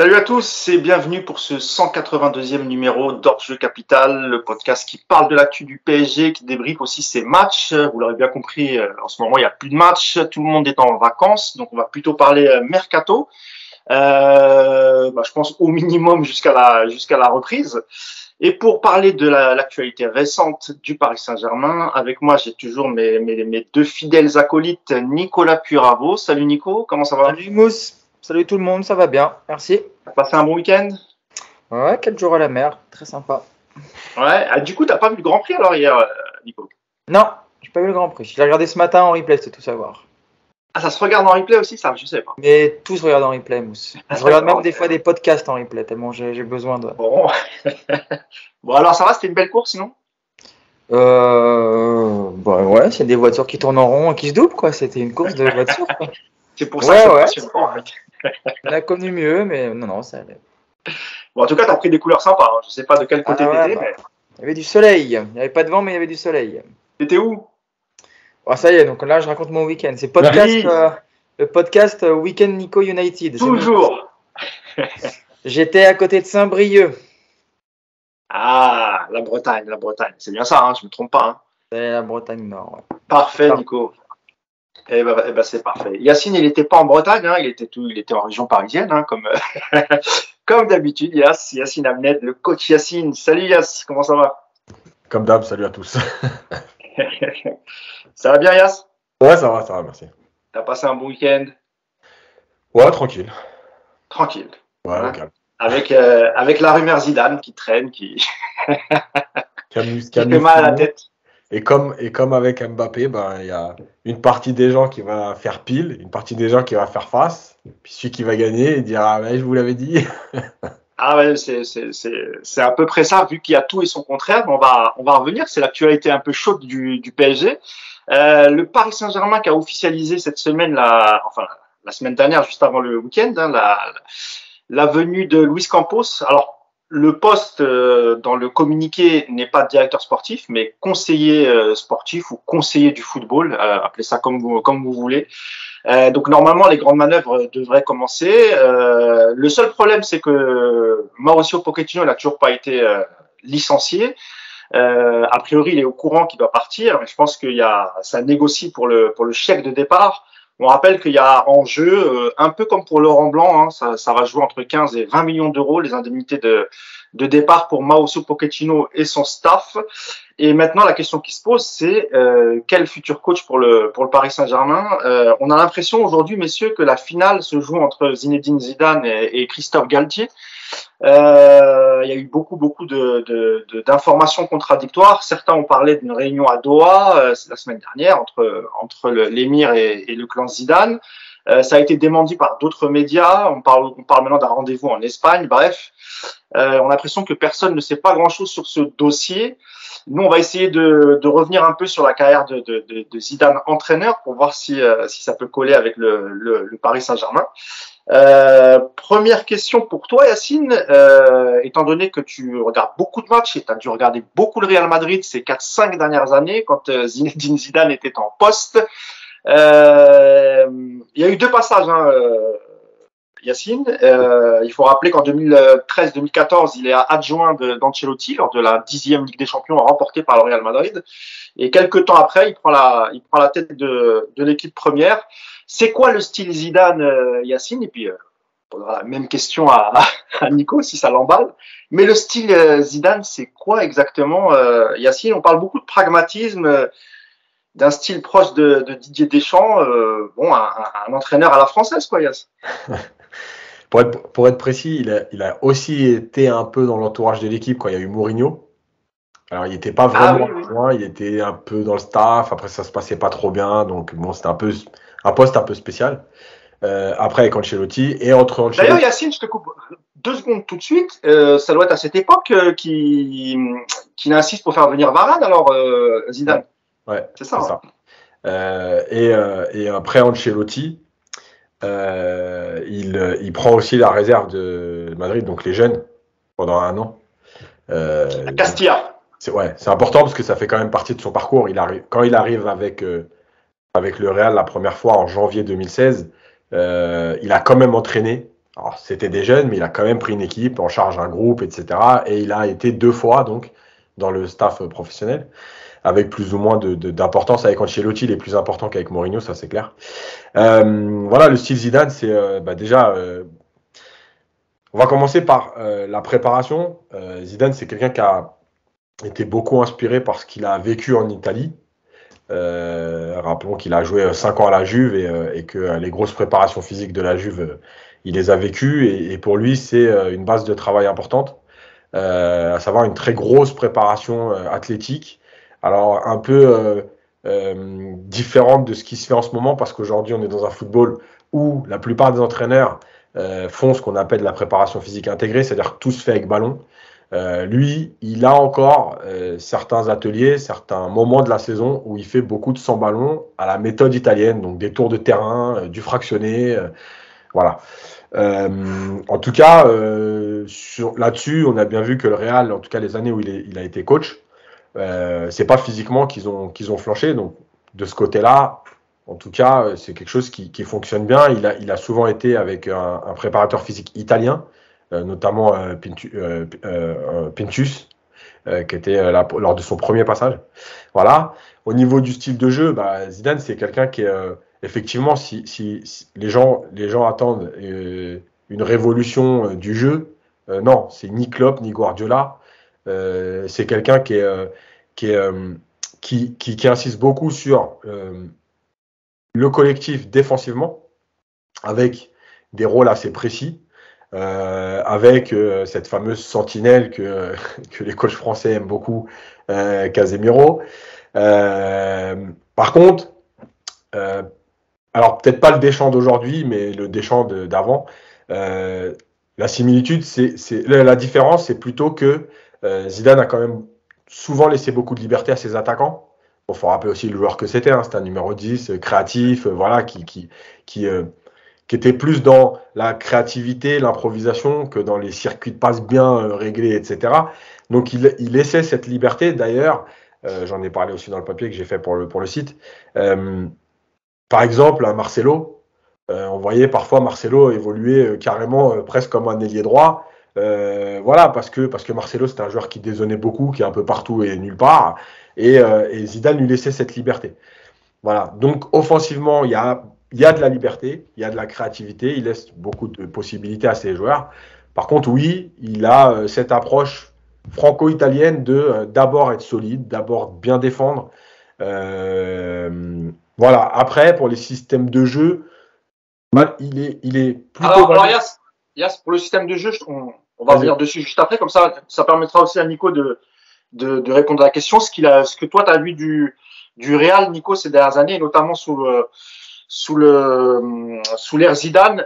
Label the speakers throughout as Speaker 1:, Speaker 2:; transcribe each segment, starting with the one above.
Speaker 1: Salut à tous et bienvenue pour ce 182e numéro d'Hors-Jeu Capital, le podcast qui parle de l'actu du PSG, qui débriefe aussi ses matchs. Vous l'aurez bien compris, en ce moment il n'y a plus de matchs, tout le monde est en vacances, donc on va plutôt parler mercato. Je pense au minimum jusqu'à la reprise. Et pour parler de l'actualité récente du Paris Saint-Germain, avec moi j'ai toujours mes deux fidèles acolytes, Nicolas Puravo. Salut Nico, comment ça va?
Speaker 2: Salut Mousse, salut tout le monde, ça va bien, merci.
Speaker 1: T'as passé un bon week-end?
Speaker 2: Ouais, 4 jours à la mer, très sympa.
Speaker 1: Ouais, du coup t'as pas vu le Grand Prix alors hier, Nico?
Speaker 2: Non, j'ai pas vu le Grand Prix, je l'ai regardé ce matin en replay, c'est tout savoir.
Speaker 1: Ah, ça se regarde en replay aussi, ça, je sais pas.
Speaker 2: Mais tout se regarde en replay, Mousse. Je regarde même des fois des podcasts en replay, tellement j'ai besoin de...
Speaker 1: Bon. Bon, alors ça va, c'était une belle course sinon?
Speaker 2: Ouais, c'est des voitures qui tournent en rond et qui se doublent, quoi. C'était une course de voitures, quoi.
Speaker 1: C'est pour ça que
Speaker 2: Ouais,
Speaker 1: c'est passionnant.
Speaker 2: on a connu mieux, mais non, ça allait.
Speaker 1: Bon, en tout cas, t'as pris des couleurs sympas. Hein. Je sais pas de quel côté t'étais, mais
Speaker 2: Il y avait du soleil, il n'y avait pas de vent, mais il y avait du soleil.
Speaker 1: t'étais où?
Speaker 2: Oh, ça y est, donc là je raconte mon week-end. C'est podcast,
Speaker 1: Oui.
Speaker 2: le podcast Weekend Nico United.
Speaker 1: Toujours.
Speaker 2: J'étais à côté de Saint-Brieuc.
Speaker 1: Ah, la Bretagne. C'est bien ça, hein, je me trompe pas. Hein.
Speaker 2: C'est la Bretagne Nord. Ouais.
Speaker 1: Parfait, Nico. Eh ben, c'est parfait. Yacine, il n'était pas en Bretagne, hein, il était en région parisienne, hein, comme d'habitude. Yacine Amned, le coach Yacine. Salut Yass, comment ça va?
Speaker 3: Comme d'hab, salut à tous.
Speaker 1: Ça va bien Yass?
Speaker 3: Ouais, ça va, merci.
Speaker 1: T'as passé un bon week-end?
Speaker 3: Ouais, tranquille.
Speaker 1: Tranquille.
Speaker 3: Ouais,
Speaker 1: Hein?
Speaker 3: calme.
Speaker 1: Avec la rumeur Zidane qui traîne, qui fait mal à la tête.
Speaker 3: Et comme avec Mbappé, ben, il y a une partie des gens qui va faire pile, une partie des gens qui va faire face, puis celui qui va gagner, il dira ah, ouais, je vous l'avais dit.
Speaker 1: Ah ouais, c'est à peu près ça, vu qu'il y a tout et son contraire. Mais on va revenir. C'est l'actualité un peu chaude du PSG. Le Paris Saint-Germain qui a officialisé cette semaine, la semaine dernière, juste avant le week-end, hein, la venue de Luis Campos. Alors, le poste dans le communiqué n'est pas directeur sportif, mais conseiller sportif ou conseiller du football, appelez ça comme vous voulez. Donc normalement, les grandes manœuvres devraient commencer. Le seul problème, c'est que Mauricio Pochettino n'a toujours pas été licencié. A priori, il est au courant qu'il doit partir, mais je pense ça négocie pour le chèque de départ. On rappelle qu'il y a en jeu, un peu comme pour Laurent Blanc, hein, ça va jouer entre 15 et 20 millions d'euros, les indemnités de départ pour Mauricio Pochettino et son staff. Et maintenant, la question qui se pose, c'est quel futur coach pour le Paris Saint-Germain? On a l'impression aujourd'hui, messieurs, que la finale se joue entre Zinedine Zidane et Christophe Galtier. Il y a eu beaucoup d'informations contradictoires. Certains ont parlé d'une réunion à Doha la semaine dernière entre l'émir et le clan Zidane. Ça a été démenti par d'autres médias. On parle maintenant d'un rendez-vous en Espagne. Bref, on a l'impression que personne ne sait pas grand-chose sur ce dossier. Nous, on va essayer de revenir un peu sur la carrière de Zidane entraîneur pour voir si ça peut coller avec le Paris Saint-Germain. Première question pour toi, Yacine. Étant donné que tu regardes beaucoup de matchs et tu as dû regarder beaucoup le Real Madrid ces 4-5 dernières années quand Zinedine Zidane était en poste, il y a eu deux passages, hein, Yacine. Il faut rappeler qu'en 2013-2014, il est adjoint d'Ancelotti lors de la 10e Ligue des Champions remportée par le Real Madrid. Et quelques temps après, il prend la tête de l'équipe première. C'est quoi le style Zidane, Yacine? Et puis, on aura la même question à Nico si ça l'emballe. Mais le style Zidane, c'est quoi exactement, Yacine? On parle beaucoup de pragmatisme, d'un style proche de Didier Deschamps. Un entraîneur à la française, quoi, Yass.
Speaker 3: Pour être précis, il a aussi été un peu dans l'entourage de l'équipe quand il y a eu Mourinho. Alors, il n'était pas vraiment loin, il était un peu dans le staff. Après, ça se passait pas trop bien. Donc, bon, c'était un poste un peu spécial. Après, avec Ancelotti et entre Ancelotti.
Speaker 1: D'ailleurs, Yacine, je te coupe 2 secondes tout de suite. Ça doit être à cette époque qu'il insiste pour faire venir Varane, alors, Zidane.
Speaker 3: Ouais,
Speaker 1: c'est ça.
Speaker 3: Et après Ancelotti, il prend aussi la réserve de Madrid, donc les jeunes, pendant 1 an.
Speaker 1: À Castilla.
Speaker 3: C'est important parce que ça fait quand même partie de son parcours. Quand il arrive avec le Real la première fois en janvier 2016, il a quand même entraîné Alors, c'était des jeunes, mais il a quand même pris une équipe, en charge un groupe, etc. Et il a été 2 fois, donc, dans le staff professionnel, avec plus ou moins d'importance. Avec Ancelotti, il est plus important qu'avec Mourinho, ça c'est clair. Voilà, le style Zidane, c'est déjà... on va commencer par la préparation. Zidane, c'est quelqu'un qui a été beaucoup inspiré par ce qu'il a vécu en Italie. Rappelons qu'il a joué 5 ans à la Juve et que les grosses préparations physiques de la Juve, il les a vécues. Et pour lui, c'est une base de travail importante, à savoir une très grosse préparation athlétique. Alors, un peu différente de ce qui se fait en ce moment, parce qu'aujourd'hui, on est dans un football où la plupart des entraîneurs font ce qu'on appelle la préparation physique intégrée, c'est-à-dire que tout se fait avec ballon. Lui, il a encore certains ateliers, certains moments de la saison où il fait beaucoup de sans ballon à la méthode italienne, donc des tours de terrain, du fractionné, voilà. En tout cas, là-dessus, on a bien vu que le Real, en tout cas les années où il a été coach, c'est pas physiquement qu'ils ont flanché, donc de ce côté-là, en tout cas, c'est quelque chose qui fonctionne bien. Il a souvent été avec un préparateur physique italien, notamment Pintus, qui était là lors de son premier passage. Voilà. Au niveau du style de jeu, Zidane, c'est quelqu'un qui est effectivement, si les gens attendent une révolution du jeu, non, c'est ni Klopp ni Guardiola. C'est quelqu'un qui insiste beaucoup sur le collectif défensivement, avec des rôles assez précis, avec cette fameuse sentinelle que les coachs français aiment beaucoup, Casemiro. Par contre, alors peut-être pas le Deschamps d'aujourd'hui, mais le Deschamps d'avant, la similitude, la différence, c'est plutôt que Zidane a quand même souvent laissé beaucoup de liberté à ses attaquants. Il faut rappeler aussi le joueur que c'était, hein, c'était un numéro 10, créatif, voilà, qui était plus dans la créativité, l'improvisation que dans les circuits de passe bien réglés, etc. Donc il laissait cette liberté. D'ailleurs, j'en ai parlé aussi dans le papier que j'ai fait pour le site. Par exemple, à Marcelo, on voyait parfois Marcelo évoluer carrément presque comme un ailier droit. Voilà, parce que Marcelo, c'est un joueur qui dézonnait beaucoup, qui est un peu partout et nulle part. Et Zidane lui laissait cette liberté. Voilà. Donc, offensivement, il y a de la liberté, il y a de la créativité, il laisse beaucoup de possibilités à ses joueurs. Par contre, oui, il a cette approche franco-italienne de d'abord être solide, d'abord bien défendre. Voilà. Après, pour les systèmes de jeu, il est plutôt...
Speaker 1: Alors Yass, pour le système de jeu, on va revenir dessus juste après, comme ça permettra aussi à Nico de répondre à la question. Ce que toi, tu as vu du Real, Nico, ces dernières années, notamment sous l'ère Zidane,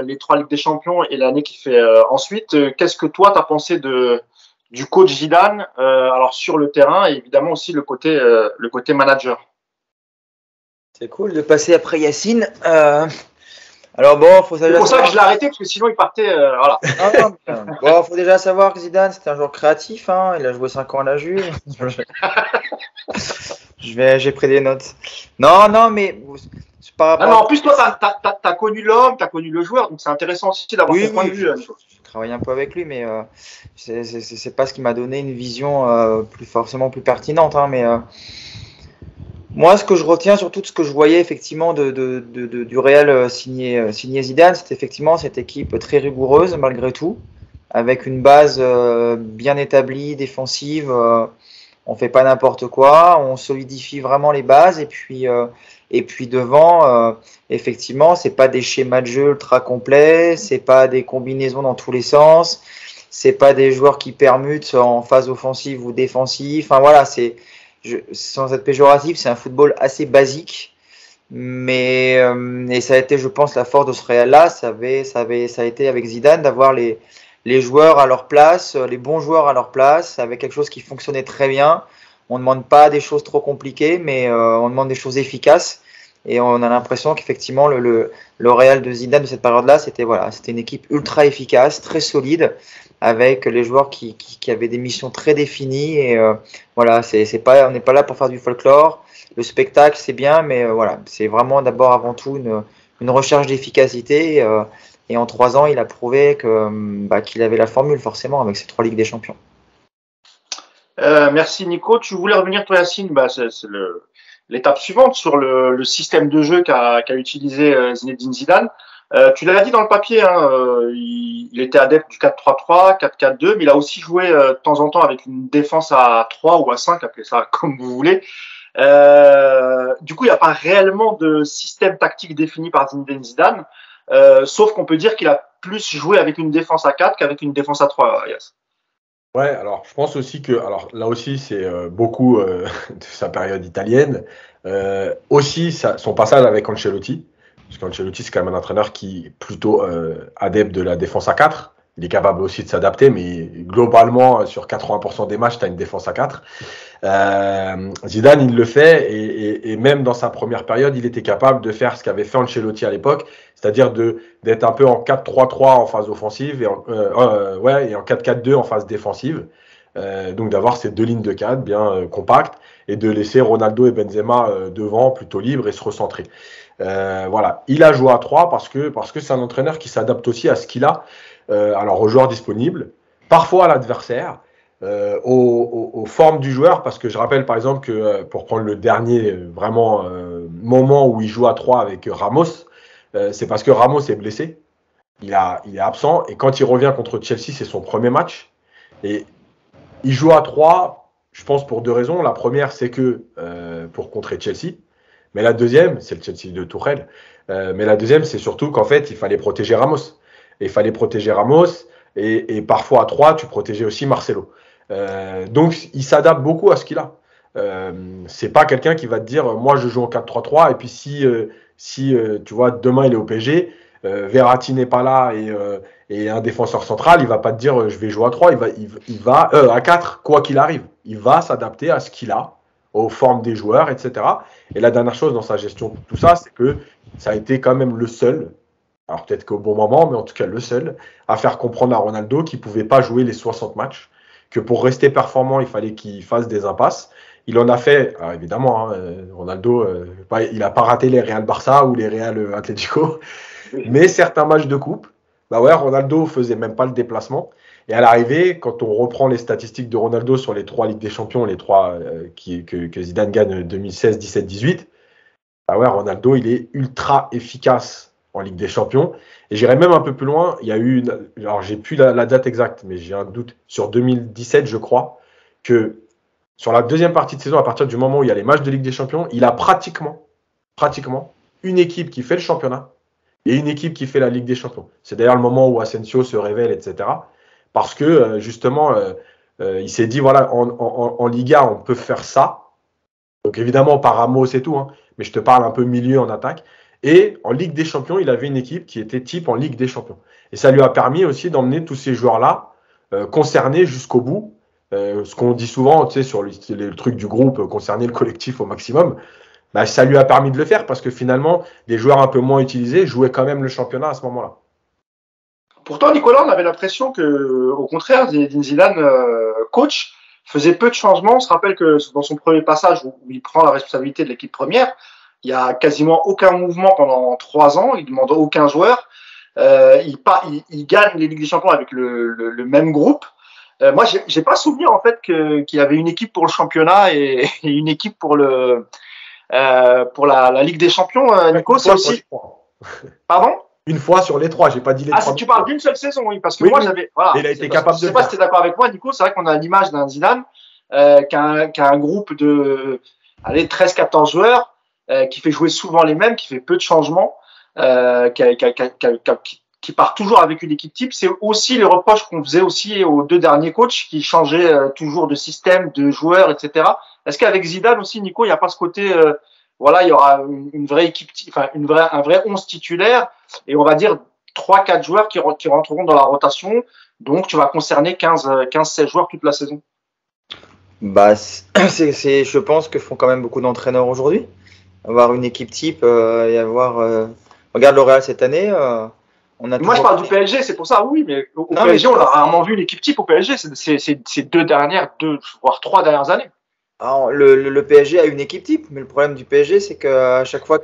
Speaker 1: les 3 Ligues des Champions et l'année qui fait ensuite. Qu'est-ce que toi, tu as pensé du coach Zidane, alors sur le terrain et évidemment aussi le côté manager?
Speaker 2: C'est cool de passer après Yacine. Alors bon,
Speaker 1: c'est pour ça que je l'ai arrêté, parce que sinon il partait. Voilà.
Speaker 2: Bon, faut déjà savoir que Zidane, c'était un joueur créatif. Hein, il a joué 5 ans à la Juve. J'ai pris des notes. Non, mais par rapport.
Speaker 1: Non, en plus, toi, t'as connu l'homme, t'as connu le joueur, donc c'est intéressant aussi d'avoir ton point de vue.
Speaker 2: Je travaille un peu avec lui, mais c'est pas ce qui m'a donné une vision forcément plus pertinente. Hein, mais moi, ce que je retiens, surtout de ce que je voyais effectivement du Real signé Zidane, c'était effectivement cette équipe très rigoureuse malgré tout, avec une base bien établie, défensive. On fait pas n'importe quoi, on solidifie vraiment les bases et puis devant, effectivement, c'est pas des schémas de jeu ultra complets, c'est pas des combinaisons dans tous les sens, c'est pas des joueurs qui permutent en phase offensive ou défensive. Enfin voilà, sans être péjoratif, c'est un football assez basique, mais et ça a été, je pense, la force de ce Real-là, ça a été avec Zidane d'avoir les joueurs à leur place, les bons joueurs à leur place, avec quelque chose qui fonctionnait très bien. On ne demande pas des choses trop compliquées, mais on demande des choses efficaces. Et on a l'impression qu'effectivement, le Real de Zidane de cette période-là, c'était une équipe ultra efficace, très solide, avec les joueurs qui avaient des missions très définies. Et voilà, on n'est pas là pour faire du folklore. Le spectacle, c'est bien, mais voilà, c'est vraiment d'abord avant tout une recherche d'efficacité. Et en 3 ans, il a prouvé qu'il avait la formule forcément avec ses 3 Ligues des Champions.
Speaker 1: Merci Nico. Tu voulais revenir toi Yacine, c'est l'étape suivante sur le système de jeu qu'a utilisé Zinedine Zidane. Tu l'as dit dans le papier, hein, il était adepte du 4-3-3, 4-4-2, mais il a aussi joué de temps en temps avec une défense à 3 ou à 5, appelez ça comme vous voulez. Du coup, il n'y a pas réellement de système tactique défini par Zinedine Zidane, sauf qu'on peut dire qu'il a plus joué avec une défense à 4 qu'avec une défense à 3, Yass.
Speaker 3: Ouais, alors je pense aussi que, alors là aussi c'est beaucoup de sa période italienne, aussi son passage avec Ancelotti, parce qu'Ancelotti c'est quand même un entraîneur qui est plutôt adepte de la défense à 4. Il est capable aussi de s'adapter, mais globalement sur 80% des matchs tu as une défense à 4. Zidane il le fait et même dans sa première période il était capable de faire ce qu'avait fait Ancelotti à l'époque, c'est-à-dire d'être un peu en 4-3-3 en phase offensive et en 4-4-2 en phase défensive, donc d'avoir ces 2 lignes de 4 bien compactes et de laisser Ronaldo et Benzema devant plutôt libres et se recentrer. Voilà, il a joué à 3 parce que c'est un entraîneur qui s'adapte aussi à ce qu'il a, alors aux joueurs disponibles, parfois à l'adversaire, aux formes du joueur, parce que je rappelle par exemple que pour prendre le dernier moment où il joue à 3 avec Ramos, c'est parce que Ramos est blessé, il est absent, et quand il revient contre Chelsea, c'est son premier match, et il joue à 3, je pense pour 2 raisons. La première, c'est que pour contrer Chelsea, mais la deuxième, c'est le Chelsea de Tuchel, mais la deuxième, c'est surtout qu'en fait, il fallait protéger Ramos, et parfois à 3, tu protégeais aussi Marcelo. Donc, il s'adapte beaucoup à ce qu'il a. C'est pas quelqu'un qui va te dire moi je joue en 4-3-3 et puis si tu vois demain il est au PSG, Verratti n'est pas là et un défenseur central, il va pas te dire je vais jouer à 3, il va à 4 quoi qu'il arrive. Il va s'adapter à ce qu'il a, aux formes des joueurs, etc. Et la dernière chose dans sa gestion de tout ça, c'est que ça a été quand même le seul, alors peut-être qu'au bon moment, mais en tout cas le seul, à faire comprendre à Ronaldo qu'il pouvait pas jouer les 60 matchs, que pour rester performant, il fallait qu'il fasse des impasses. Il en a fait, alors évidemment, Ronaldo, il n'a pas raté les Real Barça ou les Real Atlético, mais certains matchs de coupe, Ronaldo faisait même pas le déplacement. Et à l'arrivée, quand on reprend les statistiques de Ronaldo sur les 3 Ligues des Champions, les 3 que Zidane gagne 2016, 17, 18, Ronaldo, il est ultra efficace en Ligue des Champions. Et j'irai même un peu plus loin. Il y a eu, alors j'ai plus la date exacte, mais j'ai un doute, sur 2017, je crois, que sur la deuxième partie de saison, à partir du moment où il y a les matchs de Ligue des Champions, il a pratiquement une équipe qui fait le championnat et une équipe qui fait la Ligue des Champions. C'est d'ailleurs le moment où Asensio se révèle, etc. Parce que justement, il s'est dit, voilà, en Liga, on peut faire ça. Donc évidemment, par Ramos et tout, hein, mais je te parle un peu milieu en attaque. Et en Ligue des Champions, il avait une équipe qui était type en Ligue des Champions. Et ça lui a permis aussi d'emmener tous ces joueurs-là concernés jusqu'au bout. Ce qu'on dit souvent, tu sais, sur le truc du groupe, concerner le collectif au maximum, ça lui a permis de le faire parce que finalement, des joueurs un peu moins utilisés jouaient quand même le championnat à ce moment-là.
Speaker 1: Pourtant, Nicolas, on avait l'impression que, au contraire, Zinedine Zidane, coach, faisait peu de changements. On se rappelle que dans son premier passage où il prend la responsabilité de l'équipe première, il y a quasiment aucun mouvement pendant 3 ans. Il demande aucun joueur. Il gagne les Ligues des Champions avec le même groupe. Moi, j'ai pas souvenir en fait qu'il y avait une équipe pour le championnat et une équipe pour la Ligue des Champions. Nico, c'est aussi. Pardon?
Speaker 3: Une fois sur les 3, j'ai pas dit les 3.
Speaker 1: Ah, si tu parles d'une seule saison, oui, parce que moi j'avais. Voilà.
Speaker 3: Il a été capable de.
Speaker 1: Je sais pas si tu es d'accord avec moi, Nico. C'est vrai qu'on a l'image d'un Zidane qui a un groupe de 13-14 joueurs qui fait jouer souvent les mêmes, qui fait peu de changements, qui part toujours avec une équipe type. C'est aussi les reproches qu'on faisait aussi aux 2 derniers coachs qui changeaient toujours de système, de joueurs, etc. Est-ce qu'avec Zidane aussi, Nico, il n'y a pas ce côté, il y aura une vraie équipe, un vrai 11 titulaire et on va dire 3-4 joueurs qui rentreront dans la rotation. Donc, tu vas concerner 15-16 joueurs toute la saison.
Speaker 2: Je pense que font quand même beaucoup d'entraîneurs aujourd'hui. Avoir une équipe type et avoir. Regarde le Real cette année.
Speaker 1: Moi, je parle du PSG, c'est pour ça, oui, mais au PSG, on a rarement vu une équipe type au PSG ces 2 voire 3 dernières années.
Speaker 2: Alors, le PSG a une équipe type, mais le problème du PSG, c'est qu'à chaque fois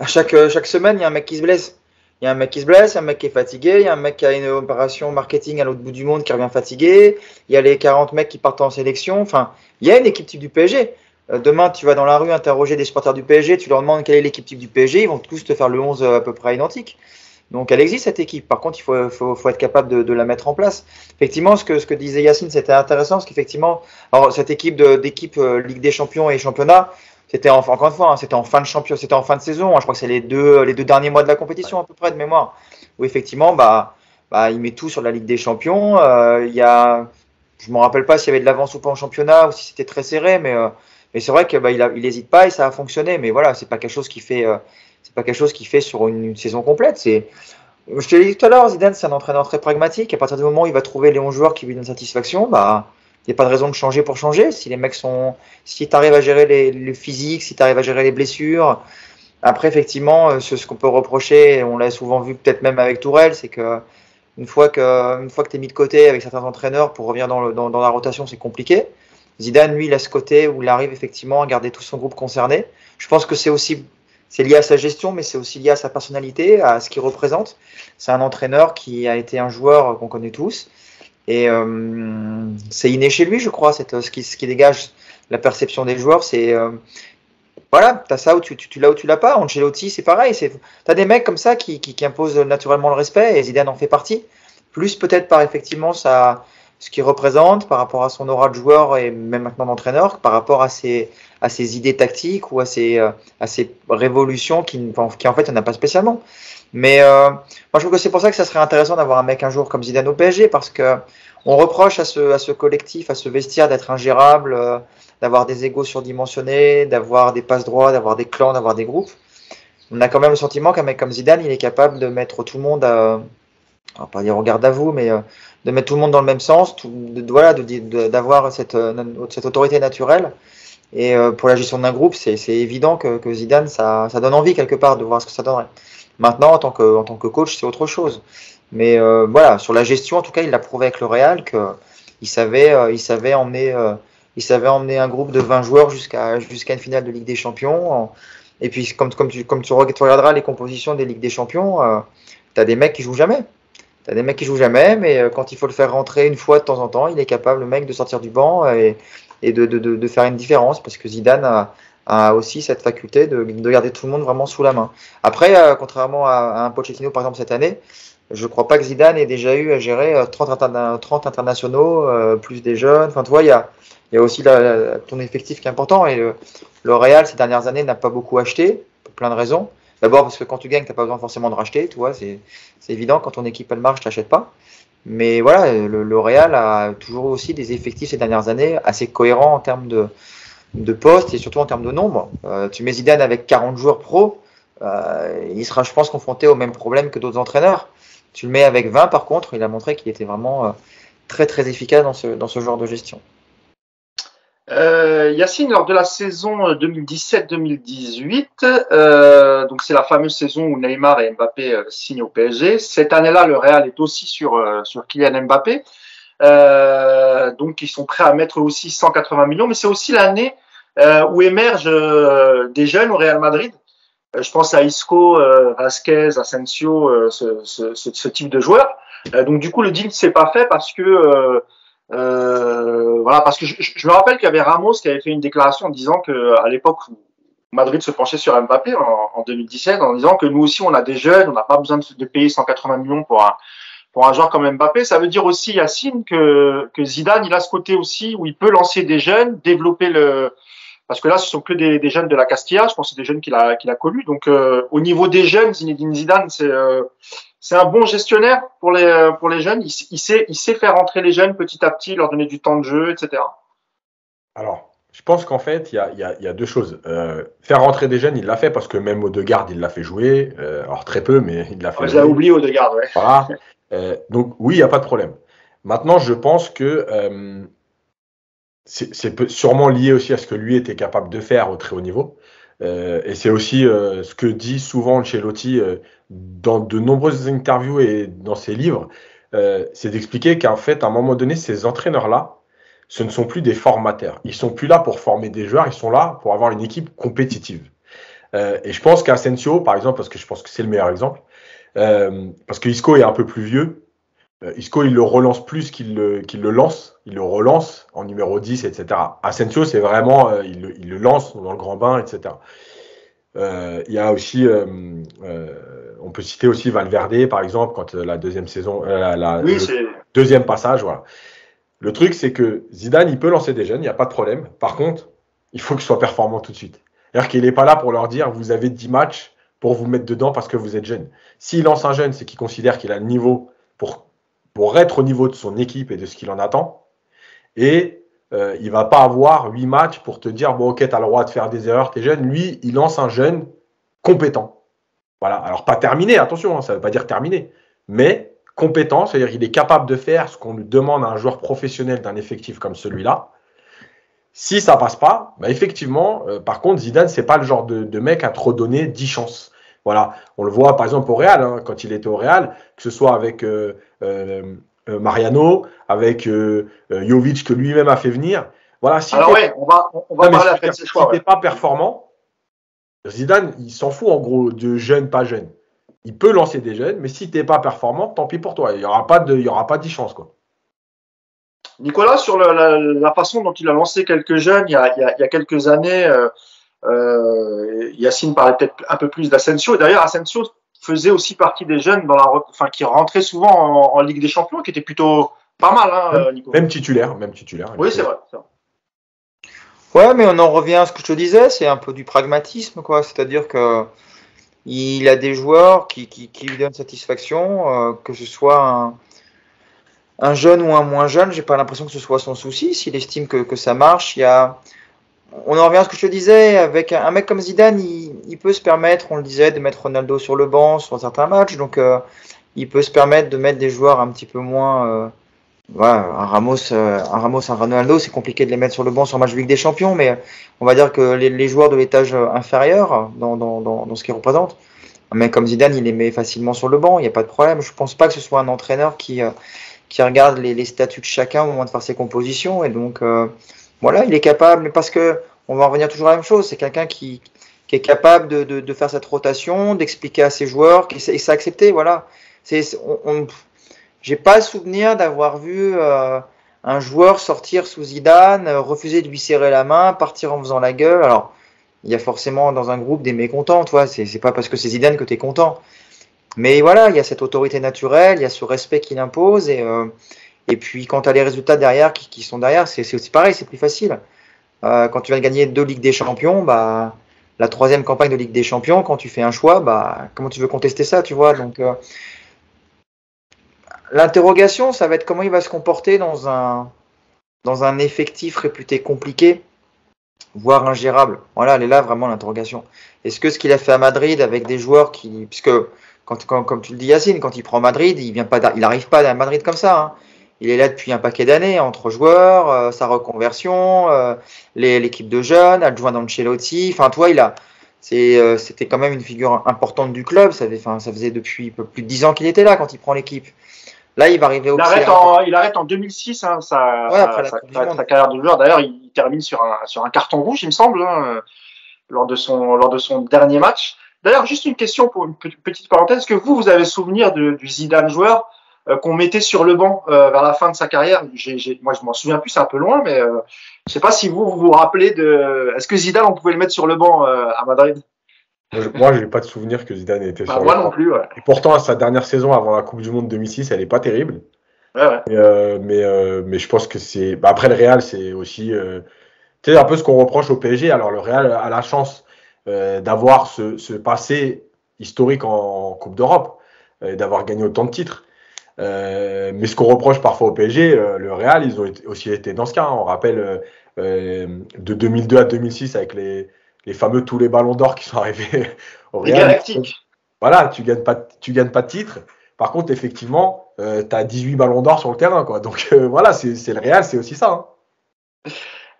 Speaker 2: chaque semaine, il y a un mec qui se blesse. Il y a un mec qui se blesse, un mec qui est fatigué, il y a un mec qui a une opération marketing à l'autre bout du monde qui revient fatigué, il y a les 40 mecs qui partent en sélection. Enfin, il y a une équipe type du PSG. Demain, tu vas dans la rue interroger des supporters du PSG, tu leur demandes quelle est l'équipe type du PSG, ils vont tous te faire le 11 à peu près identique. Donc elle existe cette équipe. Par contre, il faut être capable de la mettre en place. Effectivement, ce que disait Yacine, c'était intéressant, parce qu'effectivement, alors cette équipe d'équipe Ligue des Champions et championnat, c'était encore une fois, hein, c'était en fin de champion, c'était en fin de saison. Hein, je crois que c'est les deux derniers mois de la compétition à peu près de mémoire, où effectivement, il met tout sur la Ligue des Champions. Je me rappelle pas s'il y avait de l'avance ou pas en championnat, ou si c'était très serré, mais c'est vrai que il hésite pas et ça a fonctionné. Mais voilà, c'est pas quelque chose qui fait sur une saison complète. Je te l'ai dit tout à l'heure, Zidane, c'est un entraîneur très pragmatique. À partir du moment où il va trouver les 11 joueurs qui lui donnent satisfaction, il n'y a pas de raison de changer pour changer. Si tu arrives à gérer le physique, si tu arrives à gérer les blessures. Après, effectivement, ce qu'on peut reprocher, et on l'a souvent vu peut-être même avec Tourelle, c'est que une fois que tu es mis de côté avec certains entraîneurs pour revenir dans la rotation, c'est compliqué. Zidane, lui, il a ce côté où il arrive effectivement à garder tout son groupe concerné. Je pense que c'est lié à sa gestion, mais c'est aussi lié à sa personnalité, à ce qu'il représente. C'est un entraîneur qui a été un joueur qu'on connaît tous. Et c'est inné chez lui, je crois, ce qui dégage la perception des joueurs. Voilà, tu as ça où tu l'as ou tu l'as pas. Ancelotti, c'est pareil. Tu as des mecs comme ça qui imposent naturellement le respect, et Zidane en fait partie. Plus peut-être par effectivement ce qu'il représente, par rapport à son aura de joueur et même maintenant d'entraîneur, par rapport à ses idées tactiques ou à ses révolutions qui en fait, il n'y en a pas spécialement. Mais moi, je trouve que c'est pour ça que ça serait intéressant d'avoir un mec un jour comme Zidane au PSG, parce que on reproche à ce collectif, à ce vestiaire d'être ingérable, d'avoir des égos surdimensionnés, d'avoir des passes droits, d'avoir des clans, d'avoir des groupes. On a quand même le sentiment qu'un mec comme Zidane, il est capable de mettre tout le monde on va pas dire au garde à vous, mais de mettre tout le monde dans le même sens, d'avoir cette autorité naturelle. Et pour la gestion d'un groupe, c'est évident que Zidane, ça donne envie quelque part de voir ce que ça donnerait. Maintenant, en tant que coach, c'est autre chose. Mais voilà, sur la gestion, en tout cas, il l'a prouvé avec le Real qu'il savait emmener un groupe de 20 joueurs jusqu'à une finale de Ligue des Champions. Et puis, comme tu regarderas les compositions des Ligues des Champions, tu as des mecs qui jouent jamais. Mais quand il faut le faire rentrer une fois de temps en temps, il est capable, le mec, de sortir du banc et de faire une différence, parce que Zidane a aussi cette faculté de garder tout le monde vraiment sous la main. Après, contrairement à un Pochettino, par exemple, cette année, je ne crois pas que Zidane ait déjà eu à gérer 30 internationaux, plus des jeunes. Enfin, tu vois, il y a aussi ton effectif qui est important. Et le Real, ces dernières années, n'a pas beaucoup acheté, pour plein de raisons. D'abord parce que quand tu gagnes, tu n'as pas besoin forcément de racheter, tu vois, c'est évident, quand ton équipe elle marche, tu n'achètes pas. Mais voilà, le Real a toujours aussi des effectifs ces dernières années assez cohérents en termes de postes et surtout en termes de nombre. Tu mets Zidane avec 40 joueurs pro, il sera, je pense, confronté au même problème que d'autres entraîneurs. Tu le mets avec 20, par contre, il a montré qu'il était vraiment très très efficace dans ce genre de gestion.
Speaker 1: Yacine, lors de la saison 2017-2018, donc c'est la fameuse saison où Neymar et Mbappé signent au PSG. Cette année-là, le Real est aussi sur Kylian Mbappé. Donc ils sont prêts à mettre aussi 180 millions, mais c'est aussi l'année où émergent des jeunes au Real Madrid. Je pense à Isco, Vasquez, Asensio, ce type de joueurs. Donc du coup, le deal ne s'est pas fait parce que parce que je me rappelle qu'il y avait Ramos qui avait fait une déclaration en disant que à l'époque où Madrid se penchait sur Mbappé en 2017, en disant que nous aussi on a des jeunes, on n'a pas besoin de payer 180 millions pour un joueur comme Mbappé. Ça veut dire aussi, Yacine, que Zidane il a ce côté aussi où il peut lancer des jeunes, développer parce que là ce sont que des jeunes de la Castilla, je pense que c'est des jeunes qu'il a connus. Donc au niveau des jeunes, Zinedine Zidane c'est un bon gestionnaire pour les jeunes. Il sait faire rentrer les jeunes petit à petit, leur donner du temps de jeu, etc.
Speaker 3: Alors, je pense qu'en fait, il y a deux choses. Faire rentrer des jeunes, il l'a fait parce que même Odegaard, il l'a fait jouer. Alors très peu, mais il l'a fait jouer.
Speaker 1: J'ai oublié Odegaard, ouais.
Speaker 3: Voilà. Donc oui, il n'y a pas de problème. Maintenant, je pense que c'est sûrement lié aussi à ce que lui était capable de faire au très haut niveau. Et c'est aussi ce que dit souvent Ancelotti dans de nombreuses interviews et dans ses livres, c'est d'expliquer qu'en fait, à un moment donné, ces entraîneurs-là, ce ne sont plus des formateurs. Ils sont plus là pour former des joueurs, ils sont là pour avoir une équipe compétitive. Et je pense qu'Asensio, par exemple, parce que je pense que c'est le meilleur exemple, parce que Isco est un peu plus vieux. Isco, il le relance plus qu'il le lance. Il le relance en numéro 10, etc. Asensio, c'est vraiment, il le lance dans le grand bain, etc. Il y a aussi, on peut citer aussi Valverde, par exemple, quand la deuxième saison, deuxième passage, voilà. Le truc, c'est que Zidane, il peut lancer des jeunes, il n'y a pas de problème. Par contre, il faut qu'il soit performant tout de suite. C'est-à-dire qu'il n'est pas là pour leur dire, vous avez 10 matchs pour vous mettre dedans parce que vous êtes jeune. S'il lance un jeune, c'est qu'il considère qu'il a le niveau pour être au niveau de son équipe et de ce qu'il en attend. Et il ne va pas avoir 8 matchs pour te dire, bon, ok, tu as le droit de faire des erreurs, tu es jeune. Lui, il lance un jeune compétent. Voilà. Alors, pas terminé, attention, hein, ça ne veut pas dire terminé, mais compétent, c'est-à-dire qu'il est capable de faire ce qu'on lui demande à un joueur professionnel d'un effectif comme celui-là. Si ça passe pas, bah effectivement, par contre, Zidane, c'est pas le genre de mec à trop donner 10 chances. Voilà, on le voit par exemple au Real, hein, quand il était au Real, que ce soit avec Mariano, avec Jovic que lui-même a fait venir. Voilà, si
Speaker 1: alors ouais, on va parler après de ces choix.
Speaker 3: Si t'es pas performant, Zidane, il s'en fout en gros de jeunes, pas jeunes. Il peut lancer des jeunes, mais si t'es pas performant, tant pis pour toi. Il y aura pas 10 chances, quoi.
Speaker 1: Nicolas, sur la façon dont il a lancé quelques jeunes il y a quelques années, Yacine parlait peut-être un peu plus d'Asensio. Et d'ailleurs, Asensio faisait aussi partie des jeunes qui rentraient souvent en Ligue des Champions, qui était plutôt pas mal, hein, Nico.
Speaker 3: Même titulaire.
Speaker 1: Oui, c'est vrai.
Speaker 2: Ouais, mais on en revient à ce que je te disais, c'est un peu du pragmatisme, quoi. C'est-à-dire que il a des joueurs qui lui donnent satisfaction, que ce soit un jeune ou un moins jeune, j'ai pas l'impression que ce soit son souci. S'il estime que ça marche, on en revient à ce que je te disais, avec un mec comme Zidane, il peut se permettre, on le disait, de mettre Ronaldo sur le banc sur certains matchs, donc il peut se permettre de mettre des joueurs un petit peu moins... voilà, un Ramos, un Ronaldo, c'est compliqué de les mettre sur le banc sur un match de Ligue des Champions, mais on va dire que les joueurs de l'étage inférieur, dans ce qu'ils représentent, un mec comme Zidane, il les met facilement sur le banc, il n'y a pas de problème. Je pense pas que ce soit un entraîneur qui regarde les statuts de chacun au moment de faire ses compositions, et donc voilà, il est capable, mais parce que on va en revenir toujours à la même chose, c'est quelqu'un qui est capable de faire cette rotation, d'expliquer à ses joueurs, et c'est accepté, voilà. J'ai pas le souvenir d'avoir vu un joueur sortir sous Zidane, refuser de lui serrer la main, partir en faisant la gueule. Alors, il y a forcément dans un groupe des mécontents, tu vois, c'est pas parce que c'est Zidane que tu es content. Mais voilà, il y a cette autorité naturelle, il y a ce respect qu'il impose, et puis quand tu as les résultats derrière qui sont derrière, c'est aussi pareil, c'est plus facile. Quand tu viens de gagner 2 Ligues des Champions, bah, la 3e campagne de Ligue des Champions, quand tu fais un choix, bah, comment tu veux contester ça, tu vois, donc... L'interrogation, ça va être comment il va se comporter dans un effectif réputé compliqué, voire ingérable. Voilà, elle est là vraiment l'interrogation. Est-ce que ce qu'il a fait à Madrid avec des joueurs puisque comme tu le dis Yacine, quand il prend Madrid, il n'arrive pas à Madrid comme ça. Hein. Il est là depuis un paquet d'années entre joueurs, sa reconversion, l'équipe de jeunes, adjoint d'Ancelotti. Enfin, toi, c'était quand même une figure importante du club. Ça faisait depuis plus de 10 ans qu'il était là quand il prend l'équipe. Là, il va arriver au
Speaker 1: il arrête en 2006 hein, sa carrière de joueur. D'ailleurs, il termine sur un carton rouge, il me semble, hein, lors de son dernier match. D'ailleurs, juste une question pour une petite parenthèse. Est-ce que vous avez souvenir du Zidane joueur qu'on mettait sur le banc vers la fin de sa carrière? Moi, je m'en souviens plus, c'est un peu loin, mais je sais pas si vous rappelez est-ce que Zidane, on pouvait le mettre sur le banc à Madrid?
Speaker 3: Moi, je n'ai pas de souvenir que Zidane était sur le
Speaker 1: banc. Moi non plus, ouais.
Speaker 3: Et pourtant, sa dernière saison avant la Coupe du Monde 2006, elle n'est pas terrible.
Speaker 1: Ouais.
Speaker 3: Mais je pense que c'est... Bah, après, le Real, c'est aussi... tu sais, un peu ce qu'on reproche au PSG. Alors, le Real a la chance d'avoir ce passé historique en Coupe d'Europe, d'avoir gagné autant de titres. Mais ce qu'on reproche parfois au PSG, le Real, ils ont aussi été dans ce cas. Hein. On rappelle de 2002 à 2006 avec les fameux tous les ballons d'or qui sont arrivés au Real.
Speaker 1: Les Galactiques.
Speaker 3: Voilà, tu gagnes pas de titre. Par contre, effectivement, tu as 18 ballons d'or sur le terrain. Quoi. Donc voilà, c'est le Real, c'est aussi ça.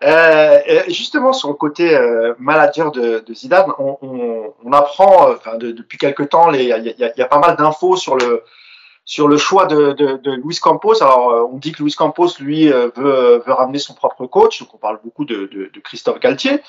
Speaker 1: Hein. Justement, sur le côté manager de Zidane, on apprend, depuis quelque temps, il y a pas mal d'infos sur le choix de Luis Campos. Alors, on dit que Luis Campos, lui, veut ramener son propre coach. Donc, on parle beaucoup de Christophe Galtier.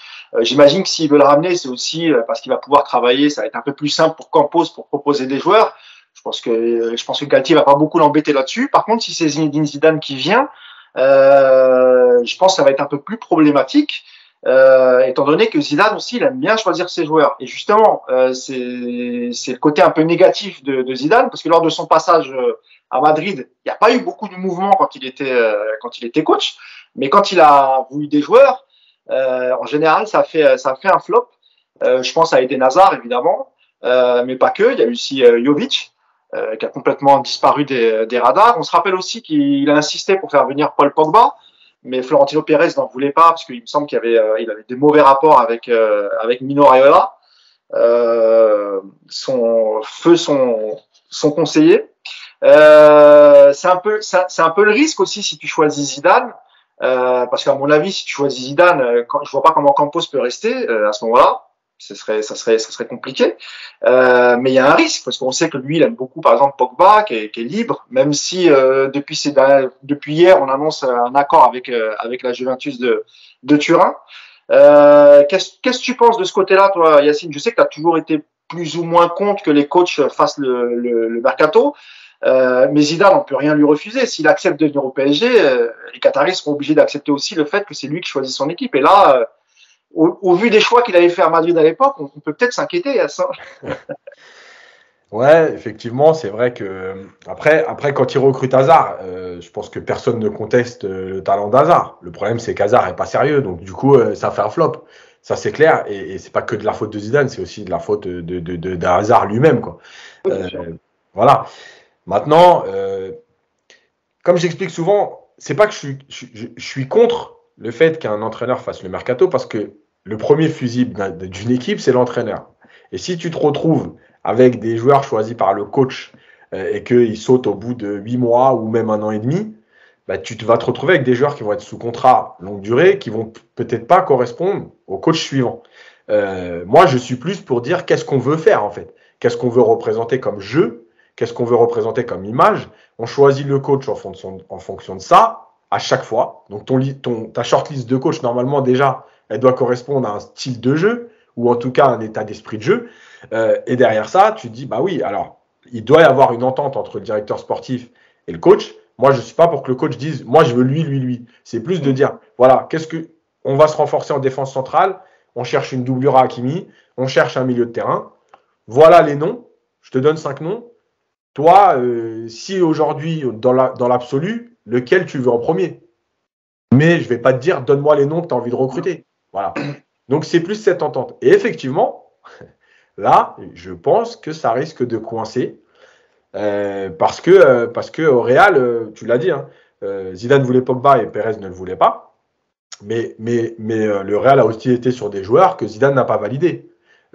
Speaker 1: J'imagine que s'il veut le ramener, c'est aussi parce qu'il va pouvoir travailler. Ça va être un peu plus simple pour Campos pour proposer des joueurs. Je pense que Galtier va pas beaucoup l'embêter là-dessus. Par contre, si c'est Zinedine Zidane qui vient, je pense que ça va être un peu plus problématique, étant donné que Zidane aussi, il aime bien choisir ses joueurs. Et justement, c'est le côté un peu négatif de Zidane, parce que lors de son passage à Madrid, il n'y a pas eu beaucoup de mouvements quand il était coach, mais quand il a voulu des joueurs, en général, ça fait un flop. Je pense à Eden Hazard, évidemment, mais pas que. Il y a eu aussi Jovic, qui a complètement disparu des radars. On se rappelle aussi qu'il a insisté pour faire venir Paul Pogba, mais Florentino Pérez n'en voulait pas parce qu'il me semble qu'il avait des mauvais rapports avec Mino Raiola, son conseiller. C'est un peu le risque aussi si tu choisis Zidane, parce qu'à mon avis, si tu choisis Zidane, je vois pas comment Campos peut rester à ce moment-là. Ça serait compliqué. Mais il y a un risque parce qu'on sait que lui, il aime beaucoup, par exemple, Pogba, qui est libre, même si depuis hier, on annonce un accord avec la Juventus de Turin. Qu'est-ce que tu penses de ce côté-là, toi, Yacine? Je sais que tu as toujours été plus ou moins contre que les coachs fassent le mercato. Mais Zidane, on peut rien lui refuser. S'il accepte de venir au PSG, les Qataris seront obligés d'accepter aussi le fait que c'est lui qui choisit son équipe. Et là, au vu des choix qu'il avait fait à Madrid à l'époque, on peut peut-être s'inquiéter à ça.
Speaker 3: Ouais, effectivement, c'est vrai que après quand il recrute Hazard, je pense que personne ne conteste le talent d'Hazard. Le problème, c'est qu'Hazard est pas sérieux, donc du coup, ça fait un flop. Ça, c'est clair, et c'est pas que de la faute de Zidane, c'est aussi de la faute de Hazard lui-même, quoi. Voilà. Maintenant, comme j'explique souvent, c'est pas que je suis contre le fait qu'un entraîneur fasse le mercato, parce que le premier fusible d'une équipe, c'est l'entraîneur. Et si tu te retrouves avec des joueurs choisis par le coach et qu'ils sautent au bout de 8 mois ou même 1 an et demi, bah, tu vas te retrouver avec des joueurs qui vont être sous contrat longue durée, qui vont peut-être pas correspondre au coach suivant. Moi, je suis plus pour dire qu'est-ce qu'on veut faire en fait. Qu'est-ce qu'on veut représenter comme jeu? Qu'est-ce qu'on veut représenter comme image? On choisit le coach en fonction de ça, à chaque fois. Donc, ta shortlist de coach, normalement, déjà, elle doit correspondre à un style de jeu, ou en tout cas un état d'esprit de jeu. Et derrière ça, tu te dis, bah oui, alors, il doit y avoir une entente entre le directeur sportif et le coach. Moi, je ne suis pas pour que le coach dise, moi, je veux lui. C'est plus de dire, voilà, on va se renforcer en défense centrale, on cherche une doublure à Hakimi, on cherche un milieu de terrain. Voilà les noms, je te donne 5 noms. Toi, si aujourd'hui, dans l'absolu, lequel tu veux en premier? Mais je ne vais pas te dire, donne-moi les noms que tu as envie de recruter. Voilà. Donc, c'est plus cette entente. Et effectivement, là, je pense que ça risque de coincer. Parce que au Real, tu l'as dit, hein, Zidane voulait Pogba et Pérez ne le voulait pas. Mais le Real a aussi été sur des joueurs que Zidane n'a pas validés.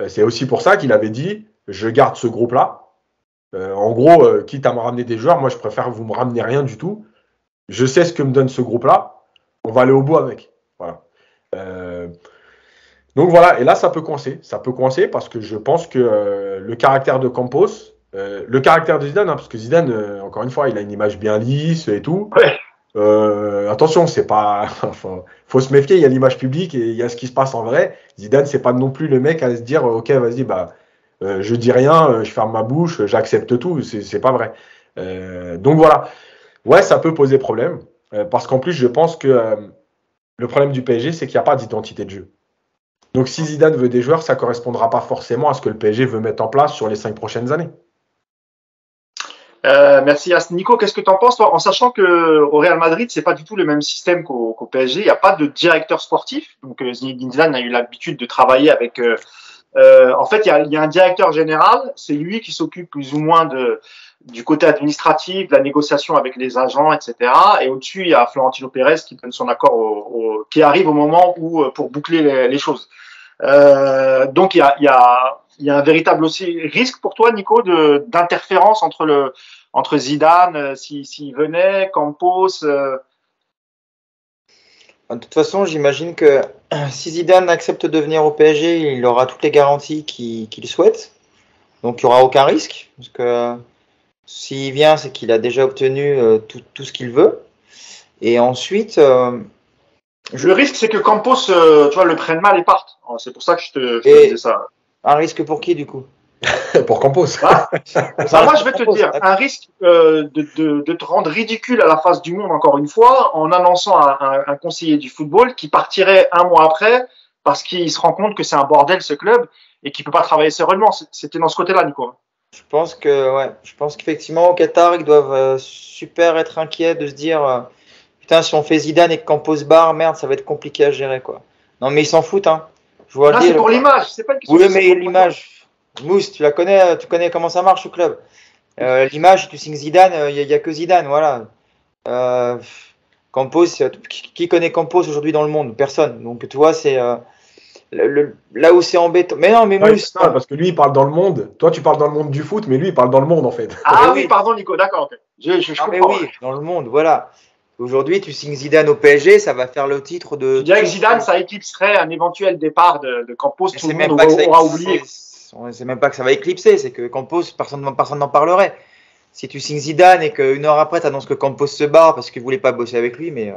Speaker 3: C'est aussi pour ça qu'il avait dit, je garde ce groupe-là. En gros, quitte à me ramener des joueurs, moi je préfère que vous me ramenez rien du tout. Je sais ce que me donne ce groupe-là. On va aller au bout avec. Voilà. Donc voilà, et là ça peut coincer. Ça peut coincer parce que je pense que le caractère de Campos, le caractère de Zidane, hein, parce que Zidane, encore une fois, il a une image bien lisse et tout.
Speaker 1: Ouais.
Speaker 3: Attention, c'est pas. Faut se méfier, il y a l'image publique et il y a ce qui se passe en vrai. Zidane, c'est pas non plus le mec à se dire ok, vas-y, bah. Je dis rien, je ferme ma bouche, j'accepte tout, c'est pas vrai. Donc voilà, ouais, ça peut poser problème, parce qu'en plus, je pense que le problème du PSG, c'est qu'il n'y a pas d'identité de jeu. Donc si Zidane veut des joueurs, ça ne correspondra pas forcément à ce que le PSG veut mettre en place sur les 5 prochaines années.
Speaker 1: Merci Yacine. Nico, qu'est-ce que tu en penses, toi, en sachant qu'au Real Madrid, c'est pas du tout le même système qu'au PSG, il n'y a pas de directeur sportif, donc Zinedine Zidane a eu l'habitude de travailler avec... en fait, il y a un directeur général, c'est lui qui s'occupe plus ou moins du côté administratif, de la négociation avec les agents, etc. Et au-dessus, il y a Florentino Pérez qui donne son accord qui arrive au moment où pour boucler les choses. Donc il y a un véritable aussi risque pour toi, Nico, d'interférence entre Zidane, s'il venait, Campos.
Speaker 2: De toute façon, j'imagine que si Zidane accepte de venir au PSG, il aura toutes les garanties qu'il souhaite. Donc, il n'y aura aucun risque. Parce que s'il vient, c'est qu'il a déjà obtenu tout ce qu'il veut. Et ensuite...
Speaker 1: Le risque, c'est que Campos, tu vois, le prenne mal et parte. C'est pour ça que je te disais ça.
Speaker 2: Un risque pour qui, du coup?
Speaker 3: Pour Campos.
Speaker 1: Moi, je vais te dire, un risque de te rendre ridicule à la face du monde, encore une fois, en annonçant un conseiller du football qui partirait un mois après parce qu'il se rend compte que c'est un bordel ce club et qu'il peut pas travailler sereinement. C'était dans ce côté-là, Nico.
Speaker 2: Je pense qu'effectivement au Qatar, ils doivent super être inquiets de se dire putain, si on fait Zidane et que Campos barre, merde, ça va être compliqué à gérer, quoi. Non, mais ils s'en foutent, hein. Je vois
Speaker 1: c'est pour l'image, c'est pas une question.
Speaker 2: Oui, mais l'image. Mousse, tu connais comment ça marche au club. L'image, tu signes Zidane, il y a que Zidane, voilà. Campos, qui connaît Campos aujourd'hui dans le monde? Personne. Donc, tu vois, c'est là où c'est embêtant. Mais non, mais Mousse.
Speaker 3: Non, parce que lui, il parle dans le monde. Toi, tu parles dans le monde du foot, mais lui, il parle dans le monde, en fait.
Speaker 1: Ah oui, pardon, Nico, d'accord. Okay. Je comprends.
Speaker 2: Mais oui, dans le monde, voilà. Aujourd'hui, tu signes Zidane au PSG, ça va faire le titre de.
Speaker 1: Je dirais que Zidane, ça éclipserait un éventuel départ de Campos. Tout le monde aura oublié.
Speaker 2: C'est même pas que ça va éclipser, c'est que Campos, personne n'en parlerait. Si tu signes Zidane et qu'une heure après, tu annonces que Campos se barre parce qu'il ne voulait pas bosser avec lui, mais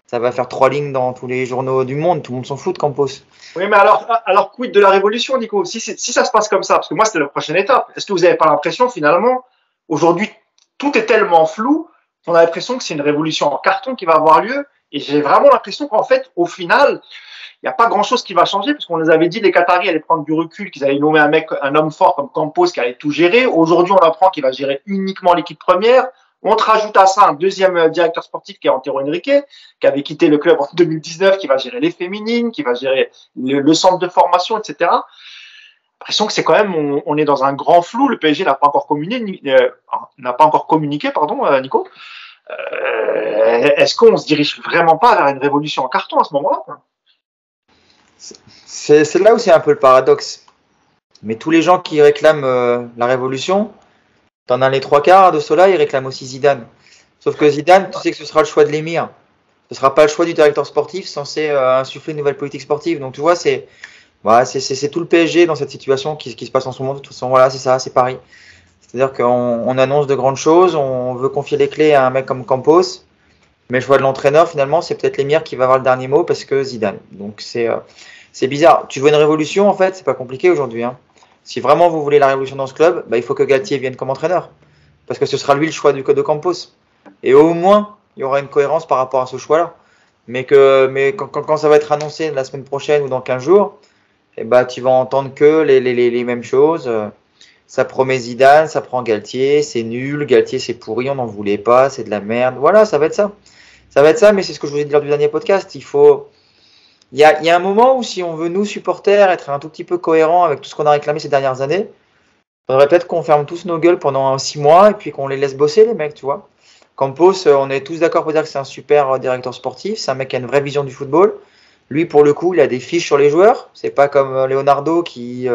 Speaker 2: ça va faire 3 lignes dans tous les journaux du monde. Tout le monde s'en fout de Campos.
Speaker 1: Oui, mais alors quid de la révolution, Nico? Si ça se passe comme ça, parce que moi, c'était la prochaine étape. Est-ce que vous n'avez pas l'impression, finalement, aujourd'hui, tout est tellement flou qu'on a l'impression que c'est une révolution en carton qui va avoir lieu? Et j'ai vraiment l'impression qu'en fait, au final, il n'y a pas grand-chose qui va changer, parce qu'on les avait dit, les Qataris allaient prendre du recul, qu'ils allaient nommer un homme fort comme Campos qui allait tout gérer. Aujourd'hui, on apprend qu'il va gérer uniquement l'équipe première. On te rajoute à ça un deuxième directeur sportif qui est Antero Henrique, qui avait quitté le club en 2019, qui va gérer les féminines, qui va gérer le centre de formation, etc. L'impression que c'est quand même, on est dans un grand flou. Le PSG n'a pas encore communiqué, Nico. Est-ce qu'on se dirige vraiment pas vers une révolution en carton à ce moment-là?
Speaker 2: C'est là où c'est un peu le paradoxe. Mais tous les gens qui réclament la révolution, t'en as les 3/4 de ceux-là, ils réclament aussi Zidane. Sauf que Zidane, tu sais que ce sera le choix de l'émir. Ce sera pas le choix du directeur sportif censé insuffler une nouvelle politique sportive. Donc tu vois, c'est tout le PSG dans cette situation qui se passe en ce moment. De toute façon, voilà, c'est ça, c'est Paris. C'est-à-dire qu'on annonce de grandes choses, on veut confier les clés à un mec comme Campos, mais le choix de l'entraîneur, finalement, c'est peut-être l'émir qui va avoir le dernier mot parce que Zidane. Donc c'est bizarre. Tu veux une révolution, en fait, c'est pas compliqué aujourd'hui, hein. Si vraiment vous voulez la révolution dans ce club, il faut que Galtier vienne comme entraîneur. Parce que ce sera lui le choix de Campos. Et au moins, il y aura une cohérence par rapport à ce choix-là. Mais quand ça va être annoncé la semaine prochaine ou dans 15 jours, tu vas entendre que les mêmes choses. Ça promet Zidane, ça prend Galtier, c'est nul, Galtier c'est pourri, on n'en voulait pas, c'est de la merde. Voilà, ça va être ça. Ça va être ça, mais c'est ce que je vous ai dit lors du dernier podcast. Il y a un moment où si on veut, nous, supporters, être un tout petit peu cohérents avec tout ce qu'on a réclamé ces dernières années, il faudrait peut-être qu'on ferme tous nos gueules pendant 6 mois et puis qu'on les laisse bosser, les mecs, tu vois. Campos, on est tous d'accord pour dire que c'est un super directeur sportif, c'est un mec qui a une vraie vision du football. Lui, pour le coup, il a des fiches sur les joueurs. C'est pas comme Leonardo qui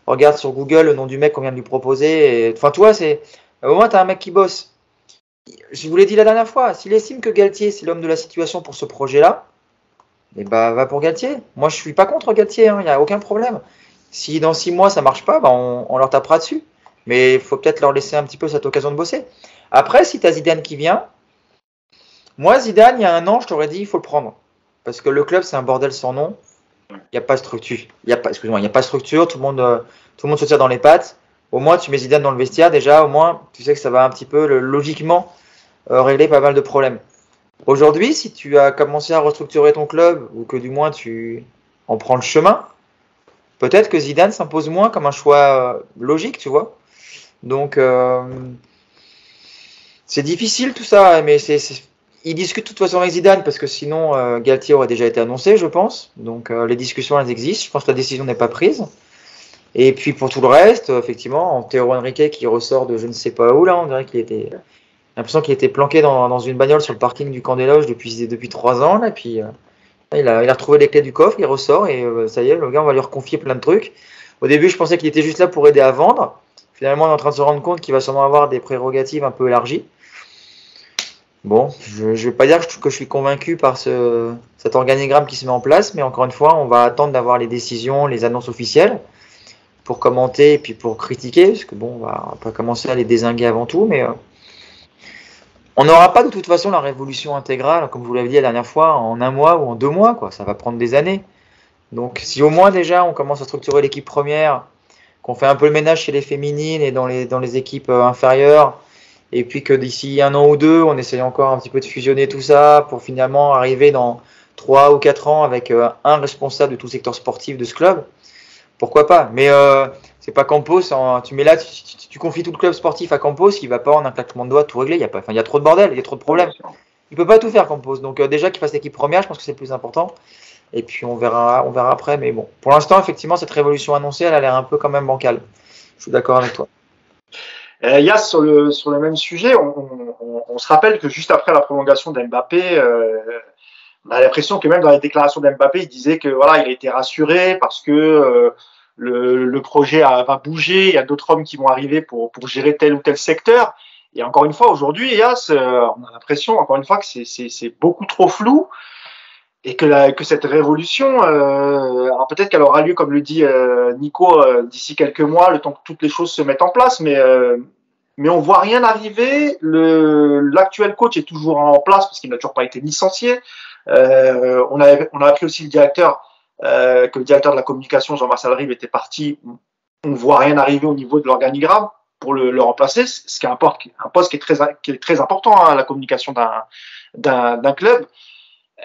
Speaker 2: regarde sur Google le nom du mec qu'on vient de lui proposer. Enfin, tu vois, au moins, tu as un mec qui bosse. Je vous l'ai dit la dernière fois, s'il estime que Galtier, c'est l'homme de la situation pour ce projet-là, va pour Galtier. Moi, je suis pas contre Galtier, il n'y a aucun problème. Si dans 6 mois ça marche pas, on leur tapera dessus. Mais il faut peut-être leur laisser un petit peu cette occasion de bosser. Après, si tu as Zidane qui vient, moi, Zidane, il y a 1 an, je t'aurais dit, il faut le prendre. Parce que le club, c'est un bordel sans nom. Il n'y a pas de structure. Il n'y a pas de structure, tout le monde se tire dans les pattes. Au moins, tu mets Zidane dans le vestiaire, déjà, au moins, tu sais que ça va un petit peu, logiquement, régler pas mal de problèmes. Aujourd'hui, si tu as commencé à restructurer ton club, ou que du moins tu en prends le chemin, peut-être que Zidane s'impose moins comme un choix logique, tu vois. Donc, c'est difficile tout ça, mais ils discutent de toute façon avec Zidane, parce que sinon, Galtier aurait déjà été annoncé, je pense. Donc, les discussions, elles existent. Je pense que la décision n'est pas prise. Et puis, pour tout le reste, effectivement, Antero Henrique qui ressort de je ne sais pas où, là, on dirait qu'il était... J'ai l'impression qu'il était planqué dans une bagnole sur le parking du Camp des Loges depuis 3 ans. Là, puis il a retrouvé les clés du coffre, il ressort et ça y est, le gars, on va lui reconfier plein de trucs. Au début, je pensais qu'il était juste là pour aider à vendre. Finalement, on est en train de se rendre compte qu'il va sûrement avoir des prérogatives un peu élargies. Bon, je ne vais pas dire que je suis convaincu par cet organigramme qui se met en place, mais encore une fois, on va attendre d'avoir les décisions, les annonces officielles pour commenter et puis pour critiquer, parce que bon, on va pas commencer à les dézinguer avant tout, mais... on n'aura pas de toute façon la révolution intégrale, comme je vous l'avais dit la dernière fois, en 1 mois ou en 2 mois, quoi. Ça va prendre des années. Donc si au moins déjà on commence à structurer l'équipe première, qu'on fait un peu le ménage chez les féminines et dans les équipes inférieures. Et puis que d'ici 1 an ou 2, on essaye encore un petit peu de fusionner tout ça pour finalement arriver dans 3 ou 4 ans avec un responsable de tout le secteur sportif de ce club. Pourquoi pas? Mais c'est pas Campos. Tu mets là, tu confies tout le club sportif à Campos, il va pas en un claquement de doigts tout régler. Il y a trop de bordel, il y a trop de problèmes. Il peut pas tout faire, Campos. Donc déjà qu'il fasse l'équipe première, je pense que c'est le plus important. Et puis on verra après. Mais bon, pour l'instant, effectivement, cette révolution annoncée, elle a l'air un peu quand même bancale. Je suis d'accord avec toi.
Speaker 1: Yass, sur le même sujet, on se rappelle que juste après la prolongation d'Mbappé, on a l'impression que même dans les déclarations d'Mbappé, il disait que voilà, il a été rassuré parce que le projet va bouger, il y a d'autres hommes qui vont arriver pour gérer tel ou tel secteur. Et encore une fois, aujourd'hui, Yass, on a l'impression, encore une fois, que c'est beaucoup trop flou et que cette révolution, alors peut-être qu'elle aura lieu, comme le dit Nico, d'ici quelques mois, le temps que toutes les choses se mettent en place, mais on voit rien arriver. L'actuel coach est toujours en place parce qu'il n'a toujours pas été licencié. On a appris aussi que le directeur de la communication, Jean-Marcel Rive, était parti. On ne voit rien arriver au niveau de l'organigramme pour le remplacer, ce qui est un poste qui est très important, hein, la communication d'un club.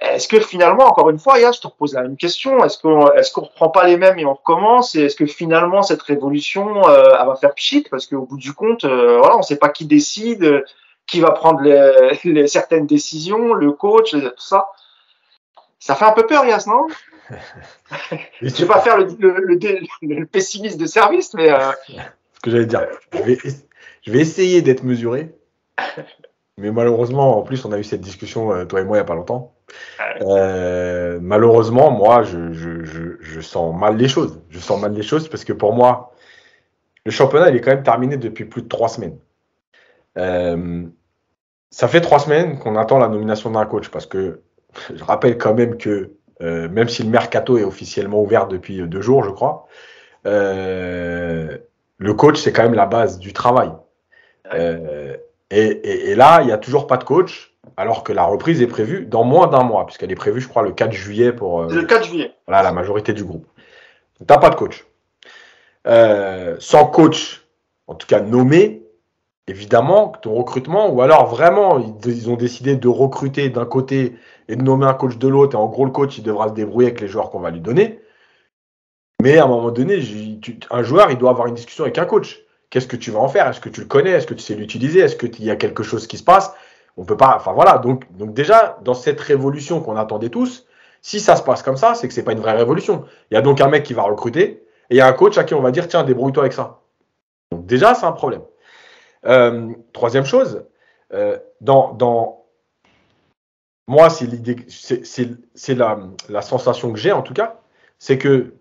Speaker 1: Est-ce que finalement, encore une fois, Yann, je te repose la même question, est-ce qu'on reprend pas les mêmes et on recommence, et est-ce que finalement cette révolution elle va faire pchit, parce qu'au bout du compte, voilà, on ne sait pas qui décide, qui va prendre certaines décisions, le coach, tout ça. Ça fait un peu peur, Yass, non? Je vais pas faire le pessimiste de service, mais
Speaker 3: ce que j'allais dire, je vais essayer d'être mesuré, mais malheureusement, en plus, on a eu cette discussion toi et moi il y a pas longtemps. Malheureusement, moi, je sens mal les choses. Je sens mal les choses parce que pour moi, le championnat, il est quand même terminé depuis plus de 3 semaines. Ça fait 3 semaines qu'on attend la nomination d'un coach parce que je rappelle quand même que même si le mercato est officiellement ouvert depuis 2 jours, je crois, le coach, c'est quand même la base du travail. Et là, il n'y a toujours pas de coach, alors que la reprise est prévue dans moins d'1 mois, puisqu'elle est prévue, je crois, le 4 juillet pour
Speaker 1: le 4 juillet.
Speaker 3: Voilà, la majorité du groupe. Tu n'as pas de coach. Sans coach, en tout cas nommé, évidemment, ton recrutement, ou alors vraiment, ils ont décidé de recruter d'un côté et de nommer un coach de l'autre, et en gros, le coach, il devra se débrouiller avec les joueurs qu'on va lui donner. Mais à un moment donné, un joueur, il doit avoir une discussion avec un coach. Qu'est-ce que tu vas en faire? Est-ce que tu le connais? Est-ce que tu sais l'utiliser? Est-ce qu'il y a quelque chose qui se passe? On peut pas. Enfin voilà. Donc déjà, dans cette révolution qu'on attendait tous, si ça se passe comme ça, c'est que c'est pas une vraie révolution. Il y a donc un mec qui va recruter et il y a un coach à qui on va dire tiens, débrouille-toi avec ça. Donc déjà, c'est un problème. Troisième chose, moi, c'est l'idée, c'est la sensation que j'ai en tout cas, c'est que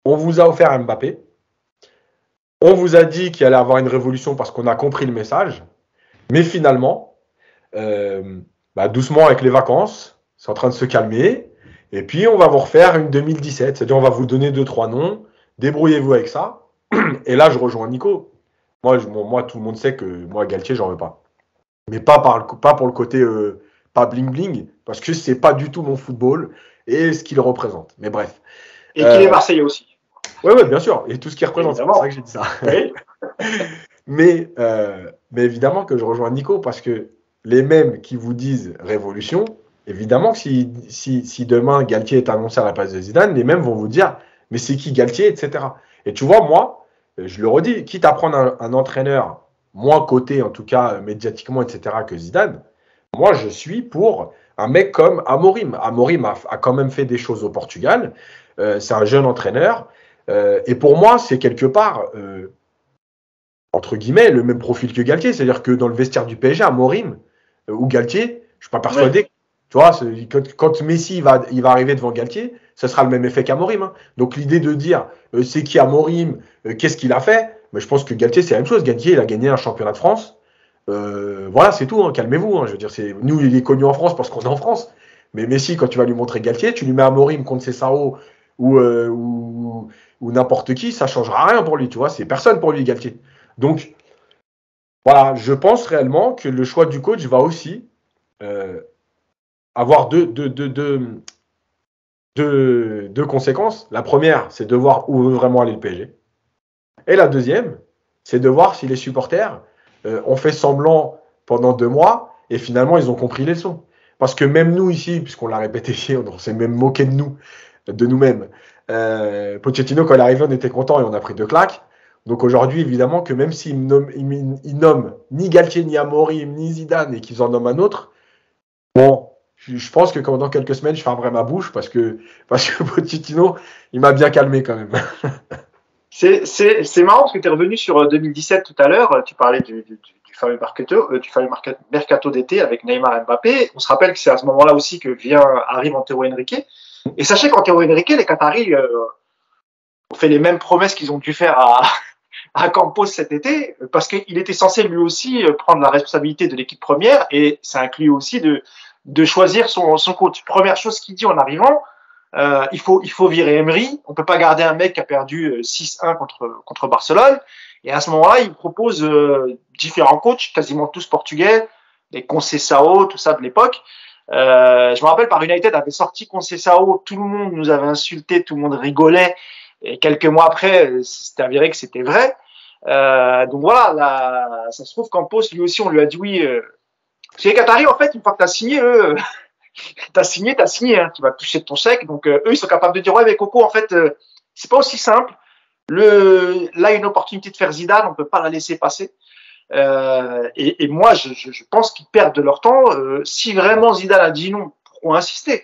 Speaker 3: on vous a offert Mbappé. On vous a dit qu'il allait avoir une révolution parce qu'on a compris le message. Mais finalement, doucement avec les vacances, c'est en train de se calmer. Et puis, on va vous refaire une 2017. C'est-à-dire, on va vous donner 2-3 noms. Débrouillez-vous avec ça. Et là, je rejoins Nico. Moi, tout le monde sait que moi, Galtier, j'en veux pas. Mais pas pour le côté pas bling-bling, parce que c'est pas du tout mon football et ce qu'il représente. Mais bref.
Speaker 1: Et qu'il est Marseillais aussi.
Speaker 3: Oui, bien sûr. Et tout ce qu'il représente, c'est pour ça que j'ai dit ça.
Speaker 1: Oui.
Speaker 3: mais évidemment que je rejoins Nico, parce que les mêmes qui vous disent révolution, évidemment que si demain Galtier est annoncé à la place de Zidane, les mêmes vont vous dire mais c'est qui Galtier, etc. Et tu vois, moi, je le redis, quitte à prendre un entraîneur moins coté, en tout cas médiatiquement, etc., que Zidane, moi je suis pour un mec comme Amorim. Amorim a quand même fait des choses au Portugal. C'est un jeune entraîneur. Et pour moi, c'est quelque part, entre guillemets, le même profil que Galtier. C'est-à-dire que dans le vestiaire du PSG, Amorim ou Galtier, je ne suis pas persuadé. Ouais. Tu vois, quand Messi va arriver devant Galtier, ce sera le même effet qu'Amorim. Hein. Donc l'idée de dire c'est qui Amorim, qu'est-ce qu'il a fait, mais je pense que Galtier, c'est la même chose. Galtier, il a gagné un championnat de France. Voilà, c'est tout. Hein, calmez-vous. Hein, je veux dire, nous, il est connu en France parce qu'on est en France. Mais Messi, quand tu vas lui montrer Galtier, tu lui mets Amorim contre Cessao ou n'importe qui, ça ne changera rien pour lui. Tu vois, c'est personne pour lui, Galtier. Donc, voilà, je pense réellement que le choix du coach va aussi avoir deux conséquences. La première, c'est de voir où veut vraiment aller le PSG. Et la deuxième, c'est de voir si les supporters ont fait semblant pendant 2 mois et finalement ils ont compris les leçons. Parce que même nous ici, puisqu'on l'a répété ici, on s'est même moqué de nous-mêmes. Pochettino, quand il est arrivé, on était content et on a pris 2 claques. Donc aujourd'hui, évidemment, que même s'il nomme ni Galtier, ni Amorim, ni Zidane et qu'ils en nomment un autre, bon, je pense que dans quelques semaines, je fermerai ma bouche parce que Pochettino, il m'a bien calmé quand même.
Speaker 1: C'est marrant parce que tu es revenu sur 2017 tout à l'heure. Tu parlais du fameux mercato d'été avec Neymar et Mbappé. On se rappelle que c'est à ce moment-là aussi que arrive Antero Henrique. Et sachez qu'Antero Henrique, les Qataris ont fait les mêmes promesses qu'ils ont dû faire à Campos cet été, parce qu'il était censé lui aussi prendre la responsabilité de l'équipe première, et ça inclut aussi de choisir son coach. Première chose qu'il dit en arrivant, il faut virer Emery. On peut pas garder un mec qui a perdu 6-1 contre Barcelone. Et à ce moment-là, il propose différents coachs, quasiment tous portugais, des Conceição, tout ça de l'époque. Je me rappelle, par United avait sorti Conceição, tout le monde nous avait insulté, tout le monde rigolait. Et quelques mois après, c'était avéré que c'était vrai. Donc voilà, ça se trouve Campos, lui aussi, on lui a dit oui. Chez les Qataris, en fait, une fois que t'as signé, t'as signé, hein, tu vas toucher ton chèque. Donc eux, ils sont capables de dire ouais, mais Coco, en fait, c'est pas aussi simple. Là, il y a une opportunité de faire Zidane, on peut pas la laisser passer. Et moi, je pense qu'ils perdent de leur temps. Si vraiment Zidane a dit non, pourquoi insister?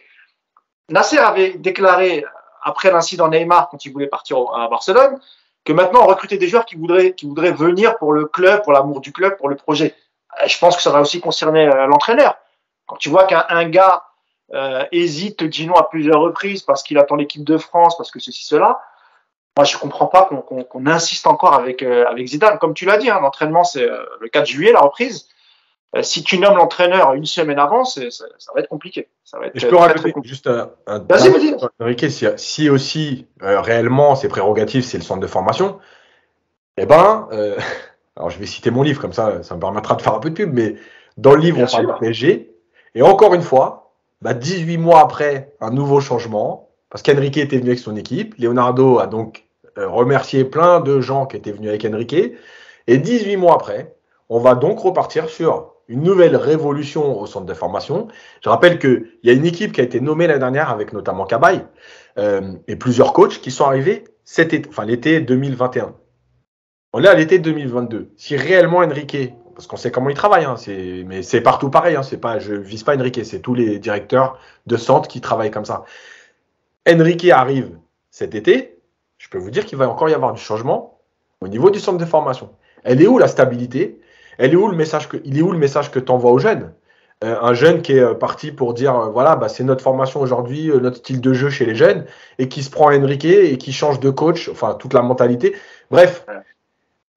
Speaker 1: Nasser avait déclaré après l'incident Neymar, quand il voulait partir à Barcelone, que maintenant on recrutait des joueurs qui voudraient venir pour le club, pour l'amour du club, pour le projet. Je pense que ça va aussi concerner l'entraîneur. Quand tu vois qu'un gars hésite, te dit non à plusieurs reprises parce qu'il attend l'équipe de France, parce que ceci, cela, moi je comprends pas qu'on insiste encore avec Zidane. Comme tu l'as dit, hein, l'entraînement c'est le 4 juillet, la reprise. Si tu nommes l'entraîneur une semaine avant, ça va être compliqué. Ça va être
Speaker 3: je peux rajouter juste un
Speaker 1: vas-y.
Speaker 3: Enrique, si aussi réellement ses prérogatives c'est le centre de formation, eh ben, alors je vais citer mon livre comme ça me permettra de faire un peu de pub, mais dans le livre on parle de PSG et encore une fois, 18 mois après un nouveau changement, parce qu'Enrique était venu avec son équipe, Leonardo a donc remercié plein de gens qui étaient venus avec Enrique et 18 mois après, on va donc repartir sur une nouvelle révolution au centre de formation. Je rappelle qu'il y a une équipe qui a été nommée l'année dernière avec notamment Cabaye et plusieurs coachs qui sont arrivés l'été 2021. On est à l'été 2022. Si réellement Enrique, parce qu'on sait comment il travaille, hein, mais c'est partout pareil, hein, je ne vise pas Enrique, c'est tous les directeurs de centre qui travaillent comme ça. Enrique arrive cet été, je peux vous dire qu'il va encore y avoir du changement au niveau du centre de formation. Elle est où la stabilité ? Il est où le message que tu envoies aux jeunes ? Un jeune qui est parti pour dire c'est notre formation aujourd'hui, notre style de jeu chez les jeunes, et qui se prend Enrique et qui change de coach, enfin toute la mentalité. Bref,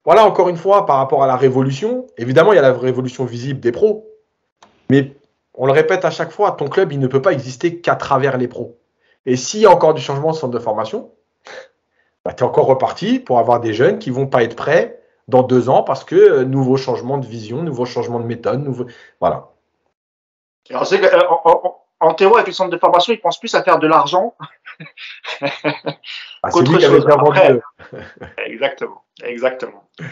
Speaker 3: voilà encore une fois par rapport à la révolution. Évidemment, il y a la révolution visible des pros, mais on le répète à chaque fois, ton club il ne peut pas exister qu'à travers les pros. Et s'il y a encore du changement de centre de formation, tu es encore reparti pour avoir des jeunes qui vont pas être prêts dans 2 ans parce que nouveau changement de vision, nouveau changement de méthode, voilà.
Speaker 1: Alors, c'est Antero avec le centre de formation, il pense plus à faire de l'argent qu'autre chose. Après, exactement.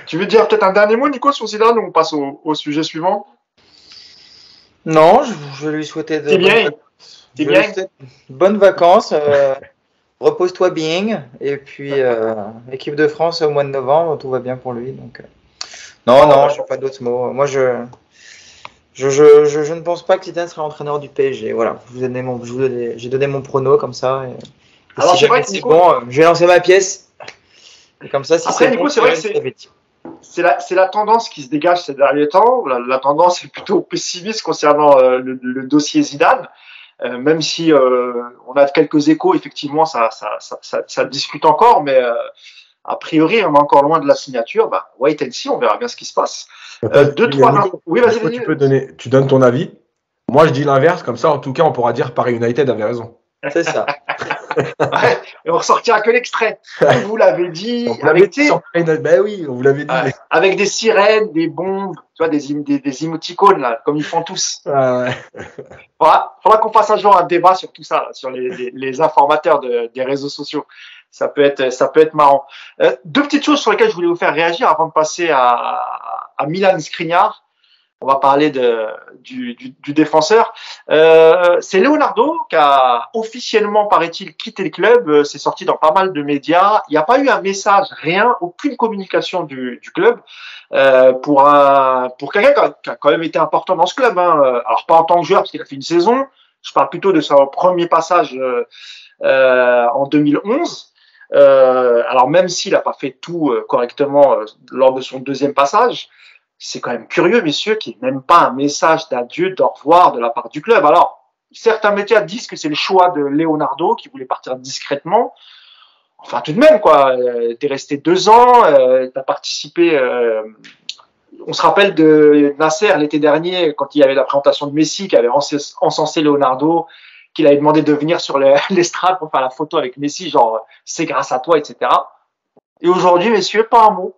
Speaker 1: Tu veux dire peut-être un dernier mot, Nico, sur Zidane, ou on passe au sujet suivant?
Speaker 2: Non, je vais lui souhaiter bonnes vacances. Repose-toi bien, et puis équipe de France au mois de novembre, tout va bien pour lui. Donc non, je n'ai pas d'autres mots. Moi, je ne pense pas que Zidane sera l'entraîneur du PSG. Voilà, j'ai donné mon prono comme ça. Et alors, si jamais c'est bon, je vais lancer ma pièce. Et comme ça, si
Speaker 1: après, Nico, c'est vrai que c'est la tendance qui se dégage ces derniers temps. La tendance est plutôt pessimiste concernant le dossier Zidane. Même si on a quelques échos, effectivement, ça discute encore, mais a priori, on est encore loin de la signature. Wait and see, on verra bien ce qui se passe.
Speaker 3: Oui, vas-y. Tu donnes ton avis. Moi, je dis l'inverse, comme ça, en tout cas, on pourra dire Paris United avait raison.
Speaker 2: C'est ça.
Speaker 1: Ouais, et on ressortira que l'extrait. On vous l'avait dit.
Speaker 3: On vous l'avait dit sur Skynet. Ben oui, on vous l'avait dit.
Speaker 1: Ouais, avec des sirènes, des bombes, tu vois, des émoticônes, là, comme ils font tous.
Speaker 3: Ah ouais.
Speaker 1: Faudra qu'on fasse un jour un débat sur tout ça, là, sur les informateurs des réseaux sociaux. Ça peut être marrant. Deux petites choses sur lesquelles je voulais vous faire réagir avant de passer à Milan Skriniar. On va parler du défenseur. C'est Leonardo qui a officiellement, paraît-il, quitté le club. C'est sorti dans pas mal de médias. Il n'y a pas eu un message, rien, aucune communication du club pour quelqu'un qui a quand même été important dans ce club. Hein. Alors pas en tant que joueur parce qu'il a fait une saison. Je parle plutôt de son premier passage en 2011. Alors même s'il n'a pas fait tout correctement lors de son deuxième passage. C'est quand même curieux, messieurs, qu'il n'y ait même pas un message d'adieu, d'au revoir de la part du club. Alors, certains médias disent que c'est le choix de Leonardo qui voulait partir discrètement. Enfin, tout de même, quoi. T'es resté 2 ans, t'as participé. On se rappelle de Nasser l'été dernier, quand il y avait la présentation de Messi, qui avait encensé Leonardo, qu'il avait demandé de venir sur l'estrade pour faire la photo avec Messi, genre c'est grâce à toi, etc. Et aujourd'hui, messieurs, pas un mot.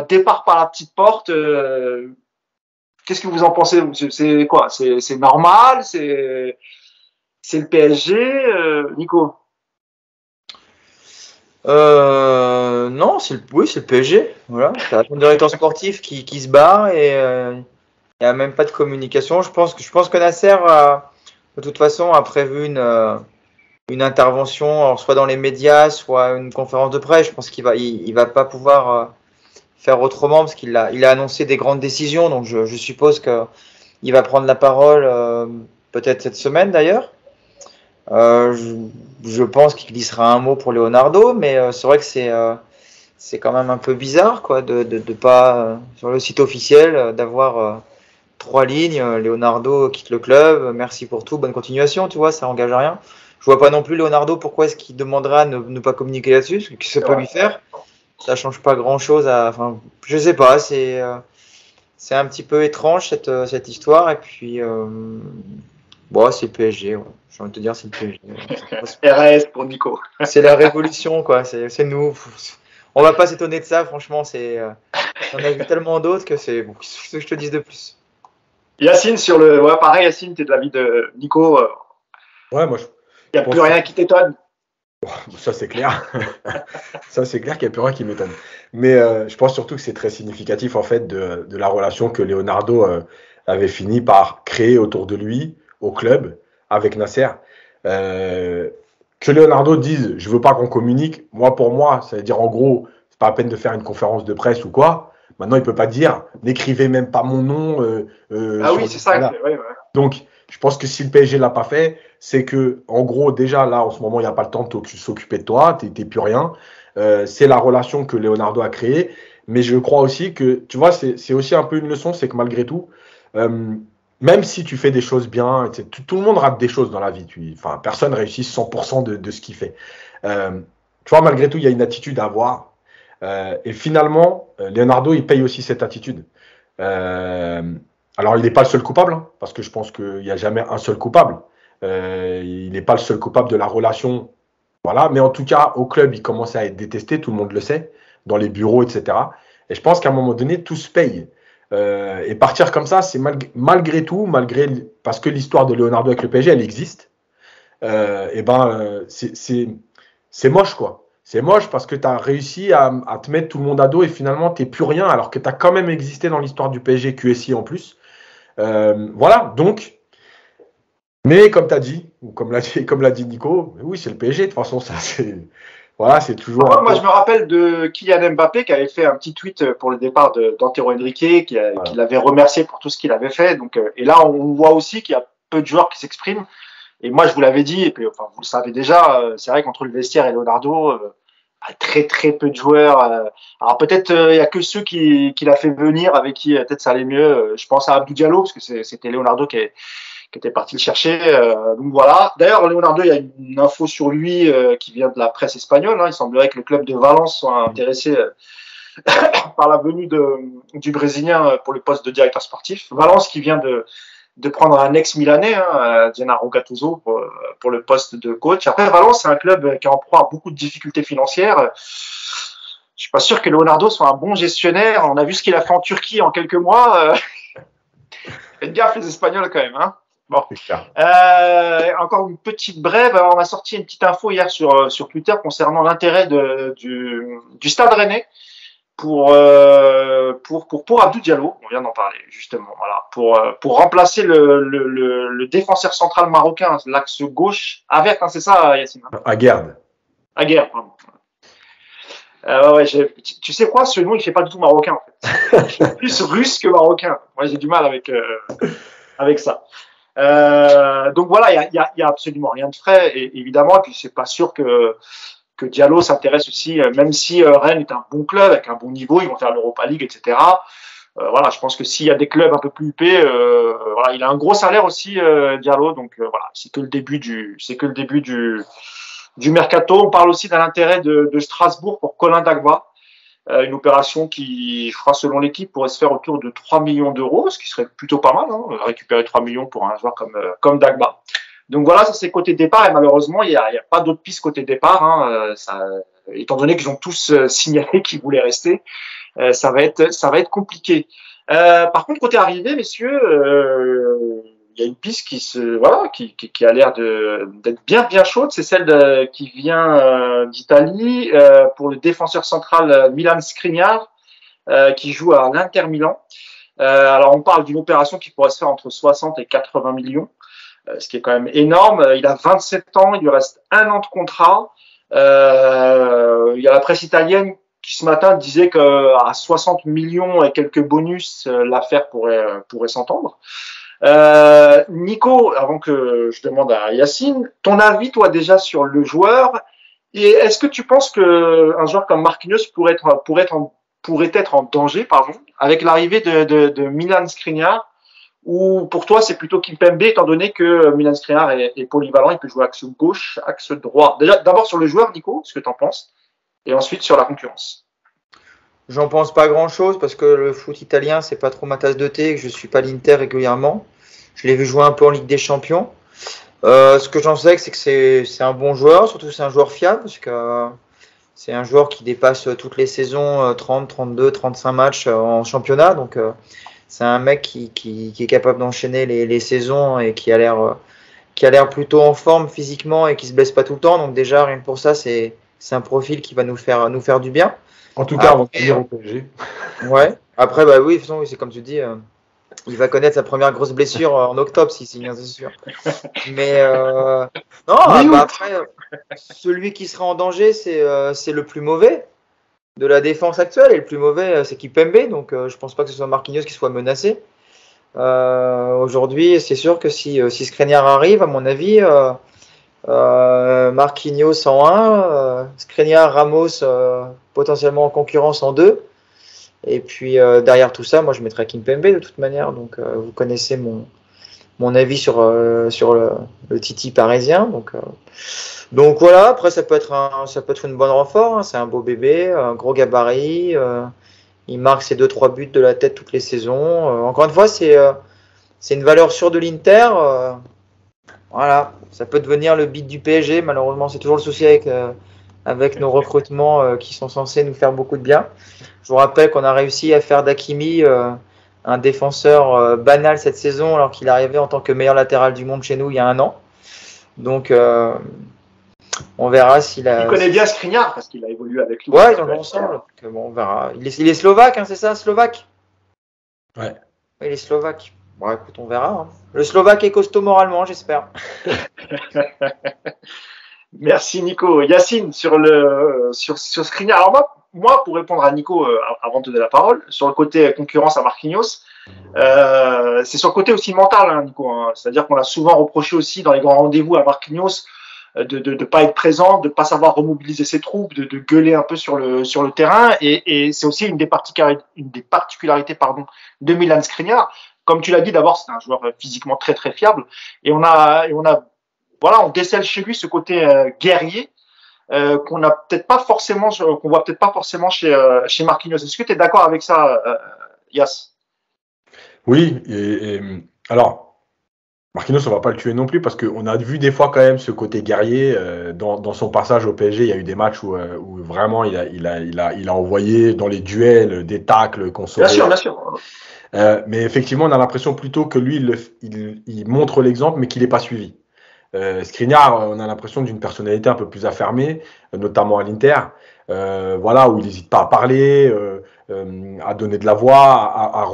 Speaker 1: Départ par la petite porte. Qu'est-ce que vous en pensez? C'est quoi? C'est normal? C'est le PSG, Nico?
Speaker 2: Non, c'est le PSG. Voilà, t'as un directeur sportif qui se bat et il n'y a même pas de communication. Je pense que Nasser, de toute façon, a prévu une intervention, alors soit dans les médias, soit une conférence de presse. Je pense qu'il va pas pouvoir faire autrement parce qu'il a annoncé des grandes décisions. Donc je suppose qu'il va prendre la parole peut-être cette semaine d'ailleurs. Je pense qu'il glissera un mot pour Leonardo, mais c'est vrai que c'est quand même un peu bizarre quoi de pas sur le site officiel d'avoir 3 lignes. Leonardo quitte le club, merci pour tout, bonne continuation, tu vois, ça engage à rien. Je vois pas non plus Leonardo pourquoi est-ce qu'il demandera à ne pas communiquer là-dessus, ce que ça peut lui faire. Ça change pas grand-chose. Enfin, je sais pas, c'est un petit peu étrange cette histoire et puis bon, c'est le PSG. Ouais. J'ai envie de te dire, c'est le PSG.
Speaker 1: RS pour Nico.
Speaker 2: C'est la révolution, quoi. C'est nous. On va pas s'étonner de ça, franchement. On a vu tellement d'autres que c'est bon. Qu'est-ce que je te dise de plus?
Speaker 1: Yacine pareil, Yacine, t'es de l'avis de Nico.
Speaker 3: Ouais, moi.
Speaker 1: Il n'y a plus rien qui t'étonne.
Speaker 3: Ça, c'est clair. Ça, c'est clair qu'il n'y a plus rien qui m'étonne. Mais je pense surtout que c'est très significatif, en fait, de la relation que Leonardo avait fini par créer autour de lui, au club, avec Nasser. Que Leonardo dise « je veux pas qu'on communique », pour moi, ça veut dire, en gros, c'est pas la peine de faire une conférence de presse ou quoi. Maintenant, il peut pas dire « n'écrivez même pas mon nom ».
Speaker 1: Ah oui, c'est ça. Ouais.
Speaker 3: Donc, je pense que si le PSG l'a pas fait, c'est que, en gros, déjà là, en ce moment, il n'y a pas le temps de s'occuper de toi, t'es plus rien. C'est la relation que Leonardo a créée. Mais je crois aussi que, tu vois, c'est aussi un peu une leçon, c'est que malgré tout, même si tu fais des choses bien, tout le monde rate des choses dans la vie. Enfin, personne réussit 100% de ce qu'il fait. Tu vois, malgré tout, il y a une attitude à avoir. Et finalement, Leonardo, il paye aussi cette attitude. Alors, il n'est pas le seul coupable, hein, parce que je pense qu'il n'y a jamais un seul coupable. Il n'est pas le seul coupable de la relation. Voilà. Mais en tout cas, au club, il commence à être détesté, tout le monde le sait, dans les bureaux, etc. Et je pense qu'à un moment donné, tout se paye. Et partir comme ça, c'est malgré tout, parce que l'histoire de Leonardo avec le PSG, elle existe. C'est moche, quoi. C'est moche parce que tu as réussi à te mettre tout le monde à dos et finalement, tu n'es plus rien, alors que tu as quand même existé dans l'histoire du PSG QSI en plus. Voilà, donc, mais comme tu as dit, ou comme l'a dit Nico, oui, c'est le PSG, de toute façon, ça, c'est toujours.
Speaker 1: Moi, je me rappelle de Kylian Mbappé qui avait fait un petit tweet pour le départ d'Antero Henrique, qui l'avait remercié pour tout ce qu'il avait fait. Donc, et là, on voit aussi qu'il y a peu de joueurs qui s'expriment. Et moi, je vous l'avais dit, et puis, enfin, vous le savez déjà, c'est vrai qu'entre le vestiaire et Leonardo, très très peu de joueurs. Alors peut-être il y a que ceux qui l'a fait venir, avec qui peut-être ça allait mieux. Je pense à Abdou Diallo parce que c'était Leonardo qui était parti le chercher. Donc voilà. D'ailleurs, Leonardo, il y a une info sur lui qui vient de la presse espagnole. Hein. Il semblerait que le club de Valence soit intéressé par la venue du Brésilien pour le poste de directeur sportif. Valence qui vient de prendre un ex-Milanais, Gennaro Gattuso, pour le poste de coach. Après, Valence, c'est un club qui est en proie à beaucoup de difficultés financières. Je suis pas sûr que Leonardo soit un bon gestionnaire. On a vu ce qu'il a fait en Turquie en quelques mois. Faites gaffe les Espagnols quand même. Hein. Bon. Encore une petite brève. On a sorti une petite info hier sur Twitter concernant l'intérêt du Stade Rennais pour Abdou Diallo. On vient d'en parler justement. Voilà, pour remplacer le défenseur central marocain, l'axe gauche. Avec, hein, c'est ça, Yacine.
Speaker 3: Aguerd.
Speaker 1: Aguerd, pardon. Ouais, tu sais quoi, ce nom il fait pas du tout marocain en fait. Il fait plus russe que marocain. Moi j'ai du mal avec ça. Donc voilà, il y a absolument rien de frais et évidemment. Et puis c'est pas sûr que Diallo s'intéresse aussi, même si Rennes est un bon club avec un bon niveau, ils vont faire l'Europa League, etc. Voilà, je pense que s'il y a des clubs un peu plus huppés, voilà, il a un gros salaire aussi, Diallo. Donc voilà, c'est que le début du mercato. On parle aussi d'un intérêt de Strasbourg pour Colin Dagba, une opération qui fera, selon l'équipe, pourrait se faire autour de 3 millions d'euros, ce qui serait plutôt pas mal, hein, récupérer 3 millions pour un joueur comme Dagba. Donc voilà, ça c'est côté départ, et malheureusement, il y a pas d'autres pistes côté départ, hein, étant donné qu'ils ont tous signalé qu'ils voulaient rester, ça va être compliqué. Par contre, côté arrivée, messieurs, il y a une piste qui a l'air d'être bien chaude, c'est celle qui vient d'Italie pour le défenseur central Milan Skriniar qui joue à l'Inter Milan. Alors on parle d'une opération qui pourrait se faire entre 60 et 80 millions, ce qui est quand même énorme. Il a 27 ans, il lui reste 1 an de contrat. Il y a la presse italienne qui ce matin disait qu'à 60 millions et quelques bonus, l'affaire pourrait s'entendre. Nico, avant que je demande à Yacine, ton avis, toi, déjà sur le joueur, et est-ce que tu penses qu'un joueur comme Marquinhos pourrait être en danger, avec l'arrivée de Milan Skriniar, ou pour toi, c'est plutôt Kimpembe, étant donné que Milan Skriniar est polyvalent, il peut jouer axe gauche, axe droit. Déjà, d'abord sur le joueur, Nico, ce que tu en penses, et ensuite sur la concurrence.
Speaker 2: J'en pense pas grand-chose parce que le foot italien, c'est pas trop ma tasse de thé et que je suis pas l'Inter régulièrement. Je l'ai vu jouer un peu en Ligue des Champions. Ce que j'en sais, c'est que c'est un bon joueur, surtout c'est un joueur fiable parce que c'est un joueur qui dépasse toutes les saisons 30, 32, 35 matchs en championnat. Donc c'est un mec qui est capable d'enchaîner les saisons et qui a l'air plutôt en forme physiquement et qui se blesse pas tout le temps. Donc déjà rien que pour ça, c'est un profil qui va nous faire du bien.
Speaker 3: En tout cas, avant de finir au PSG.
Speaker 2: Ouais. Après, bah oui, de toute façon, c'est comme tu dis, il va connaître sa première grosse blessure en octobre, si c'est bien sûr. Mais non, après, celui qui sera en danger, c'est le plus mauvais de la défense actuelle. Et le plus mauvais, c'est Kimpembe. Donc, je pense pas que ce soit Marquinhos qui soit menacé. Aujourd'hui, c'est sûr que si Skriniar arrive, à mon avis, Marquinhos en 1, Skriniar, Ramos potentiellement en concurrence en 2. Et puis derrière tout ça, moi je mettrais Kimpembe de toute manière. Donc vous connaissez mon avis sur le Titi parisien. Donc voilà. Après ça peut être une bonne renfort. Hein. C'est un beau bébé, un gros gabarit. Il marque ses 2-3 buts de la tête toutes les saisons. Encore une fois, c'est une valeur sûre de l'Inter. Voilà. Ça peut devenir le beat du PSG. Malheureusement, c'est toujours le souci avec nos recrutements qui sont censés nous faire beaucoup de bien. Je vous rappelle qu'on a réussi à faire d'Hakimi un défenseur banal cette saison alors qu'il arrivait en tant que meilleur latéral du monde chez nous il y a 1 an. Donc on verra s'il a...
Speaker 1: Il connaît bien Skriniar parce qu'il a évolué avec lui.
Speaker 2: Ouais, ils ont joué ensemble. Donc, bon, on verra. Il est slovaque, hein, c'est ça, slovaque?
Speaker 3: Ouais.
Speaker 2: Il est slovaque. Bon, écoute, on verra. Hein. Le Slovaque est costaud moralement, j'espère.
Speaker 1: Merci Nico. Yacine, sur Skriniar. Alors moi, pour répondre à Nico, avant de donner la parole, sur le côté concurrence à Marquinhos, c'est sur le côté aussi mental, hein, Nico. Hein. C'est-à-dire qu'on a souvent reproché aussi dans les grands rendez-vous à Marquinhos de pas être présent, de pas savoir remobiliser ses troupes, de gueuler un peu sur le terrain. Et c'est aussi une des particularités de Milan Skriniar. Comme tu l'as dit, d'abord, c'est un joueur physiquement très très fiable. Et on décèle chez lui ce côté guerrier qu'on voit peut-être pas forcément chez Marquinhos. Est-ce que tu es d'accord avec ça, Yass?
Speaker 3: Oui. Alors, Marquinhos, on va pas le tuer non plus parce qu'on a vu des fois quand même ce côté guerrier. Dans son passage au PSG, il y a eu des matchs où vraiment il a envoyé dans les duels des tacles qu'on
Speaker 1: Bien
Speaker 3: saurait.
Speaker 1: sûr, bien sûr.
Speaker 3: Mais effectivement, on a l'impression plutôt que lui, il montre l'exemple, mais qu'il n'est pas suivi. Skriniar, on a l'impression d'une personnalité un peu plus affermée, notamment à l'Inter, voilà, où il n'hésite pas à parler, à donner de la voix,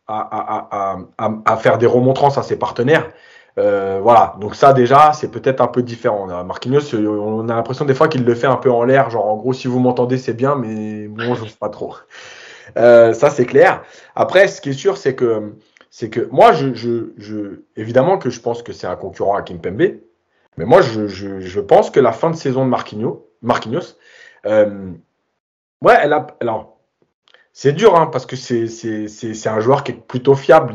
Speaker 3: à faire des remontrances à ses partenaires. Voilà, donc ça déjà, c'est peut-être un peu différent. Marquinhos, on a l'impression des fois qu'il le fait un peu en l'air, genre en gros, si vous m'entendez, c'est bien, mais bon, je ne sais pas trop. Ça, c'est clair. Après, ce qui est sûr, c'est que moi, évidemment que je pense que c'est un concurrent à Kimpembe, mais moi, je pense que la fin de saison de Marquinhos, ouais, alors, c'est dur, hein, parce que c'est un joueur qui est plutôt fiable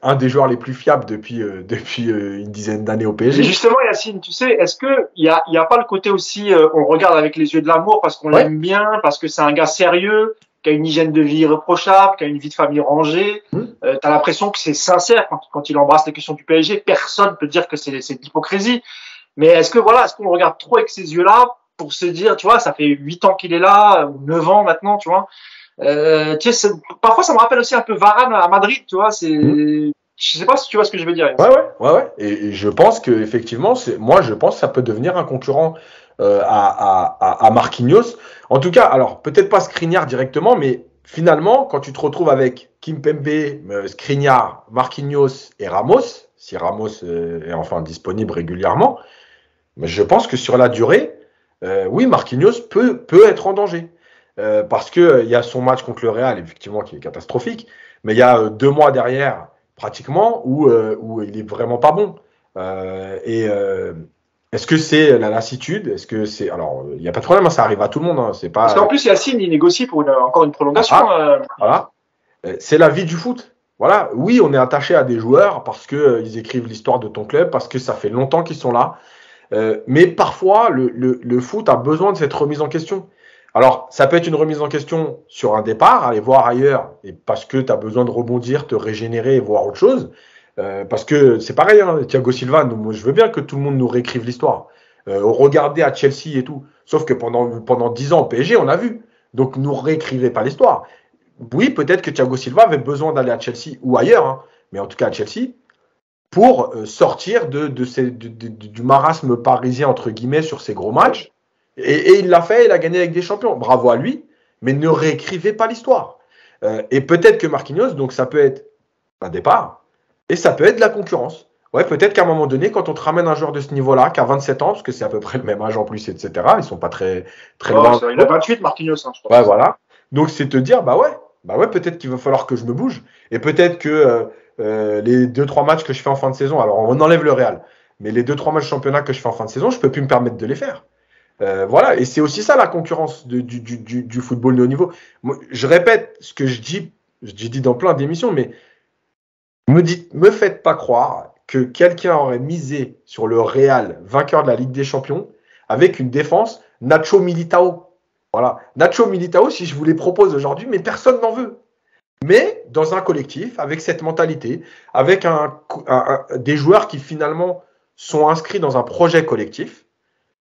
Speaker 3: un des joueurs les plus fiables depuis une dizaine d'années au
Speaker 1: Mais
Speaker 3: PSG.
Speaker 1: justement, Yacine, tu sais, est-ce que il y a pas le côté aussi, on regarde avec les yeux de l'amour parce qu'on
Speaker 3: Ouais.
Speaker 1: l'aime bien, parce que c'est un gars sérieux, qui a une hygiène de vie irréprochable, qui a une vie de famille rangée. T'as l'impression que c'est sincère quand il embrasse les questions du PSG. Personne peut dire que c'est de l'hypocrisie. Mais est-ce qu'on le regarde trop avec ces yeux-là pour se dire, tu vois, ça fait 8 ans qu'il est là, ou 9 ans maintenant, tu vois. Tu sais, parfois ça me rappelle aussi un peu Varane à Madrid, tu vois. Je sais pas si tu vois ce que je veux dire.
Speaker 3: Ouais. Et je pense que effectivement, je pense que ça peut devenir un concurrent à Marquinhos. En tout cas, alors peut-être pas Skriniar directement, mais finalement, quand tu te retrouves avec Kimpembe, Skriniar, Marquinhos et Ramos, si Ramos est enfin disponible régulièrement, mais je pense que sur la durée, oui, Marquinhos peut être en danger. Parce que il y a son match contre le Real, effectivement, qui est catastrophique, mais il y a 2 mois derrière, pratiquement, où il est vraiment pas bon. Est-ce que c'est la lassitude? Est-ce que c'est alors il n'y a pas de problème, hein, ça arrive à tout le monde. Hein, c'est
Speaker 1: Parce
Speaker 3: pas
Speaker 1: qu'en plus, Yacine, il négocie pour encore une prolongation.
Speaker 3: voilà. C'est la vie du foot. Voilà. Oui, on est attaché à des joueurs parce que ils écrivent l'histoire de ton club, parce que ça fait longtemps qu'ils sont là. Mais parfois, le foot a besoin de cette remise en question. Alors, ça peut être une remise en question sur un départ, aller voir ailleurs, et parce que tu as besoin de rebondir, te régénérer et voir autre chose. Parce que c'est pareil, hein, Thiago Silva, moi, je veux bien que tout le monde nous réécrive l'histoire. Regardez à Chelsea et tout. Sauf que pendant 10 ans au PSG, on a vu. Donc, nous réécrivez pas l'histoire. Oui, peut-être que Thiago Silva avait besoin d'aller à Chelsea ou ailleurs, hein, mais en tout cas à Chelsea, pour sortir du marasme parisien, entre guillemets, sur ces gros matchs. Et il l'a fait, il a gagné avec des champions. Bravo à lui, mais ne réécrivez pas l'histoire. Et peut-être que Marquinhos, donc ça peut être un départ, et ça peut être de la concurrence. Ouais, peut-être qu'à un moment donné, quand on te ramène un joueur de ce niveau-là, qui a 27 ans, parce que c'est à peu près le même âge en plus, etc., ils sont pas très loin.
Speaker 1: Il a 28, Marquinhos, hein, je crois.
Speaker 3: Ouais, voilà. Donc c'est te dire, bah ouais, peut-être qu'il va falloir que je me bouge. Et peut-être que les 2-3 matchs que je fais en fin de saison, alors on enlève le Real, mais les 2-3 matchs de championnat que je fais en fin de saison, je peux plus me permettre de les faire. Voilà, et c'est aussi ça la concurrence du football de haut niveau. Moi, je répète ce que j'ai dit dans plein d'émissions, mais me faites pas croire que quelqu'un aurait misé sur le Real, vainqueur de la Ligue des Champions, avec une défense Nacho Militao. Voilà, Nacho Militao, si je vous les propose aujourd'hui, mais personne n'en veut. Mais dans un collectif, avec cette mentalité, avec des joueurs qui finalement sont inscrits dans un projet collectif,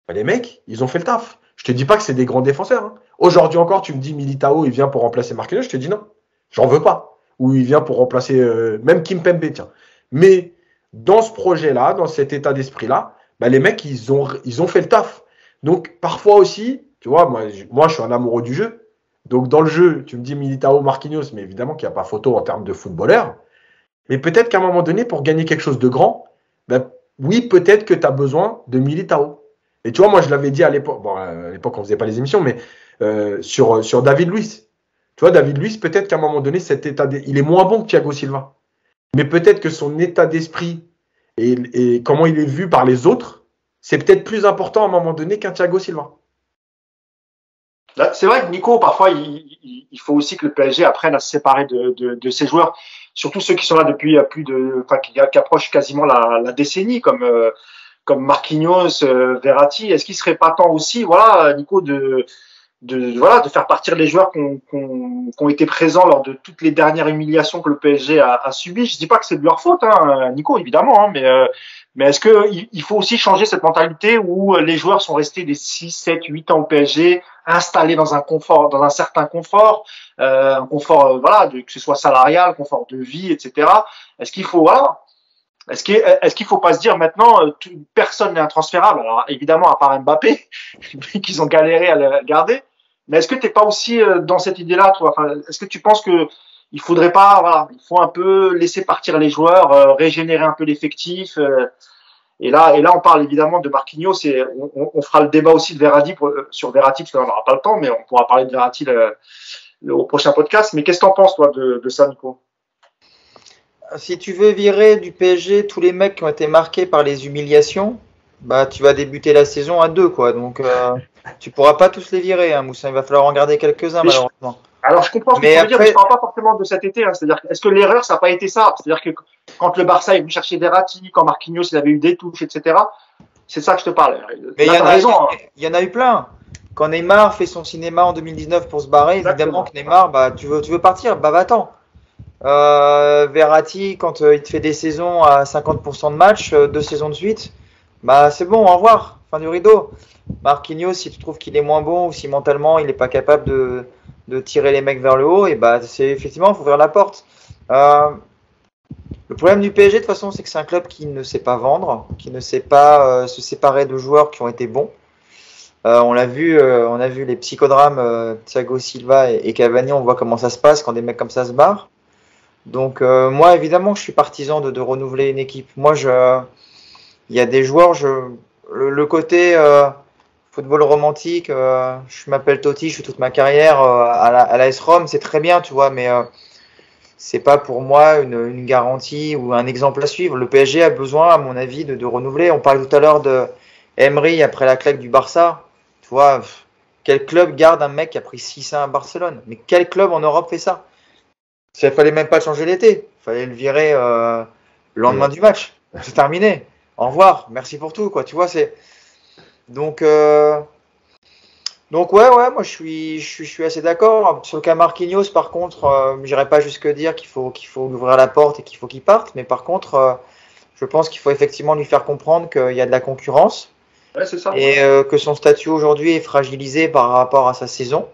Speaker 3: ben les mecs, ils ont fait le taf. Je te dis pas que c'est des grands défenseurs. Hein. Aujourd'hui encore, tu me dis Militao, il vient pour remplacer Marquinhos, je te dis non, j'en veux pas. Ou il vient pour remplacer même Kimpembe, tiens. Mais dans ce projet-là, dans cet état d'esprit-là, ben les mecs, ils ont fait le taf. Donc parfois aussi, tu vois, moi je suis un amoureux du jeu. Donc dans le jeu, tu me dis Militao, Marquinhos, mais évidemment qu'il n'y a pas photo en termes de footballeur. Mais peut-être qu'à un moment donné, pour gagner quelque chose de grand, ben, oui, peut-être que tu as besoin de Militao. Et tu vois, moi je l'avais dit à l'époque, bon, à l'époque on faisait pas les émissions, mais sur David Luiz. Tu vois, David Luiz, peut-être qu'à un moment donné, il est moins bon que Thiago Silva. Mais peut-être que son état d'esprit et comment il est vu par les autres, c'est peut-être plus important à un moment donné qu'un Thiago Silva.
Speaker 1: C'est vrai que Nico, parfois, il faut aussi que le PSG apprenne à se séparer de ses joueurs, surtout ceux qui sont là depuis qui approchent quasiment la décennie, comme Marquinhos, Verratti. Est-ce qu'il serait pas temps aussi, voilà, Nico, de voilà, de faire partir les joueurs qui ont été présents lors de toutes les dernières humiliations que le PSG a subies. Je dis pas que c'est de leur faute, hein, Nico, évidemment, hein, mais est-ce que il faut aussi changer cette mentalité où les joueurs sont restés des 6, 7, 8 ans au PSG, installés dans un certain confort, un confort, voilà, que ce soit salarial, confort de vie, etc. Est-ce qu'il faut, voilà, est-ce qu'il faut pas se dire maintenant, personne n'est intransférable? Alors évidemment, à part Mbappé, qu'ils ont galéré à le garder. Mais est-ce que t'es pas aussi dans cette idée-là, toi? Enfin, est-ce que tu penses que il faudrait pas, voilà, il faut un peu laisser partir les joueurs, régénérer un peu l'effectif. Et là, on parle évidemment de Marquinhos. Et on fera le débat aussi de Verratti sur Verratti parce qu'on n'aura pas le temps, mais on pourra parler de Verratti au prochain podcast. Mais qu'est-ce que t'en penses, toi, de ça, Nico?
Speaker 2: Si tu veux virer du PSG tous les mecs qui ont été marqués par les humiliations, bah tu vas débuter la saison à 2, quoi. Donc tu pourras pas tous les virer, hein, Moussa. Il va falloir en garder quelques-uns, malheureusement.
Speaker 1: Alors je comprends ce que tu veux dire, mais je parle pas forcément de cet été. Hein. C'est-à-dire, est-ce que l'erreur, ça n'a pas été ça? C'est-à-dire que quand le Barça est venu chercher Verratti, quand Marquinhos il avait eu des touches, etc. C'est ça que je te parle.
Speaker 2: Mais il y en a eu plein. Quand Neymar fait son cinéma en 2019 pour se barrer, évidemment que Neymar, bah tu veux partir, bah va-t'en. Verratti, quand il te fait des saisons à 50% de match, 2 saisons de suite, bah c'est bon, au revoir, fin du rideau. Marquinhos, si tu trouves qu'il est moins bon ou si mentalement il n'est pas capable de tirer les mecs vers le haut, et bah c'est effectivement, il faut ouvrir la porte. Le problème du PSG de toute façon, c'est que c'est un club qui ne sait pas vendre, qui ne sait pas se séparer de joueurs qui ont été bons. On a vu les psychodrames Thiago Silva et Cavani, on voit comment ça se passe quand des mecs comme ça se barrent. Donc moi évidemment je suis partisan de renouveler une équipe. Moi il y a des joueurs, le côté football romantique, je m'appelle Totti, je suis toute ma carrière à la AS Rome, c'est très bien, tu vois, mais c'est pas pour moi une garantie ou un exemple à suivre. Le PSG a besoin, à mon avis, de renouveler. On parlait tout à l'heure de Emery après la claque du Barça. Tu vois, quel club garde un mec qui a pris 6-1 à Barcelone? Mais quel club en Europe fait ça? Il fallait même pas changer l'été. Il fallait le virer le lendemain du match. C'est terminé. Au revoir. Merci pour tout, quoi. Tu vois, c'est donc ouais, moi je suis assez d'accord. Sur le cas Marquinhos, par contre, j'irai pas jusque dire qu'il faut ouvrir la porte et qu'il faut qu'il parte. Mais par contre, je pense qu'il faut effectivement lui faire comprendre qu'il y a de la concurrence.
Speaker 1: Ouais, c'est ça.
Speaker 2: Et que son statut aujourd'hui est fragilisé par rapport à sa saison.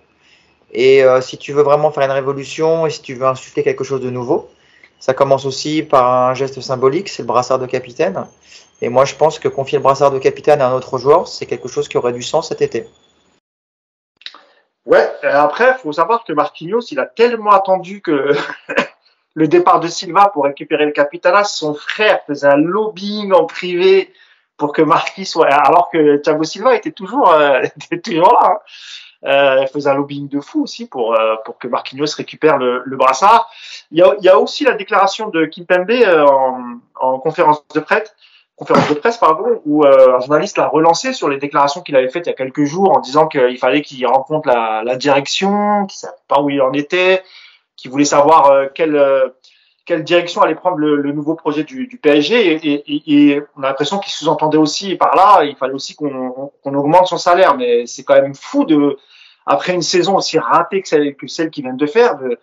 Speaker 2: Et si tu veux vraiment faire une révolution et si tu veux insuffler quelque chose de nouveau, ça commence aussi par un geste symbolique, c'est le brassard de capitaine. Et moi, je pense que confier le brassard de capitaine à un autre joueur, c'est quelque chose qui aurait du sens cet été.
Speaker 1: Ouais, après, il faut savoir que Marquinhos, il a tellement attendu que le départ de Silva pour récupérer le capitanat, son frère faisait un lobbying en privé pour que Marquis soit, alors que Thiago Silva était toujours là. Hein. Elle faisait un lobbying de fou aussi pour que Marquinhos récupère le brassard. Il y a aussi la déclaration de Kimpembe en conférence de presse, où un journaliste l'a relancé sur les déclarations qu'il avait faites il y a quelques jours en disant qu'il fallait qu'il rencontre la direction, qu'il savait pas où il en était, qu'il voulait savoir quelle direction allait prendre le nouveau projet du PSG et on a l'impression qu'il sous-entendait aussi par là, il fallait aussi qu'on augmente son salaire, mais c'est quand même fou après une saison aussi ratée que celle qu'ils viennent de faire, de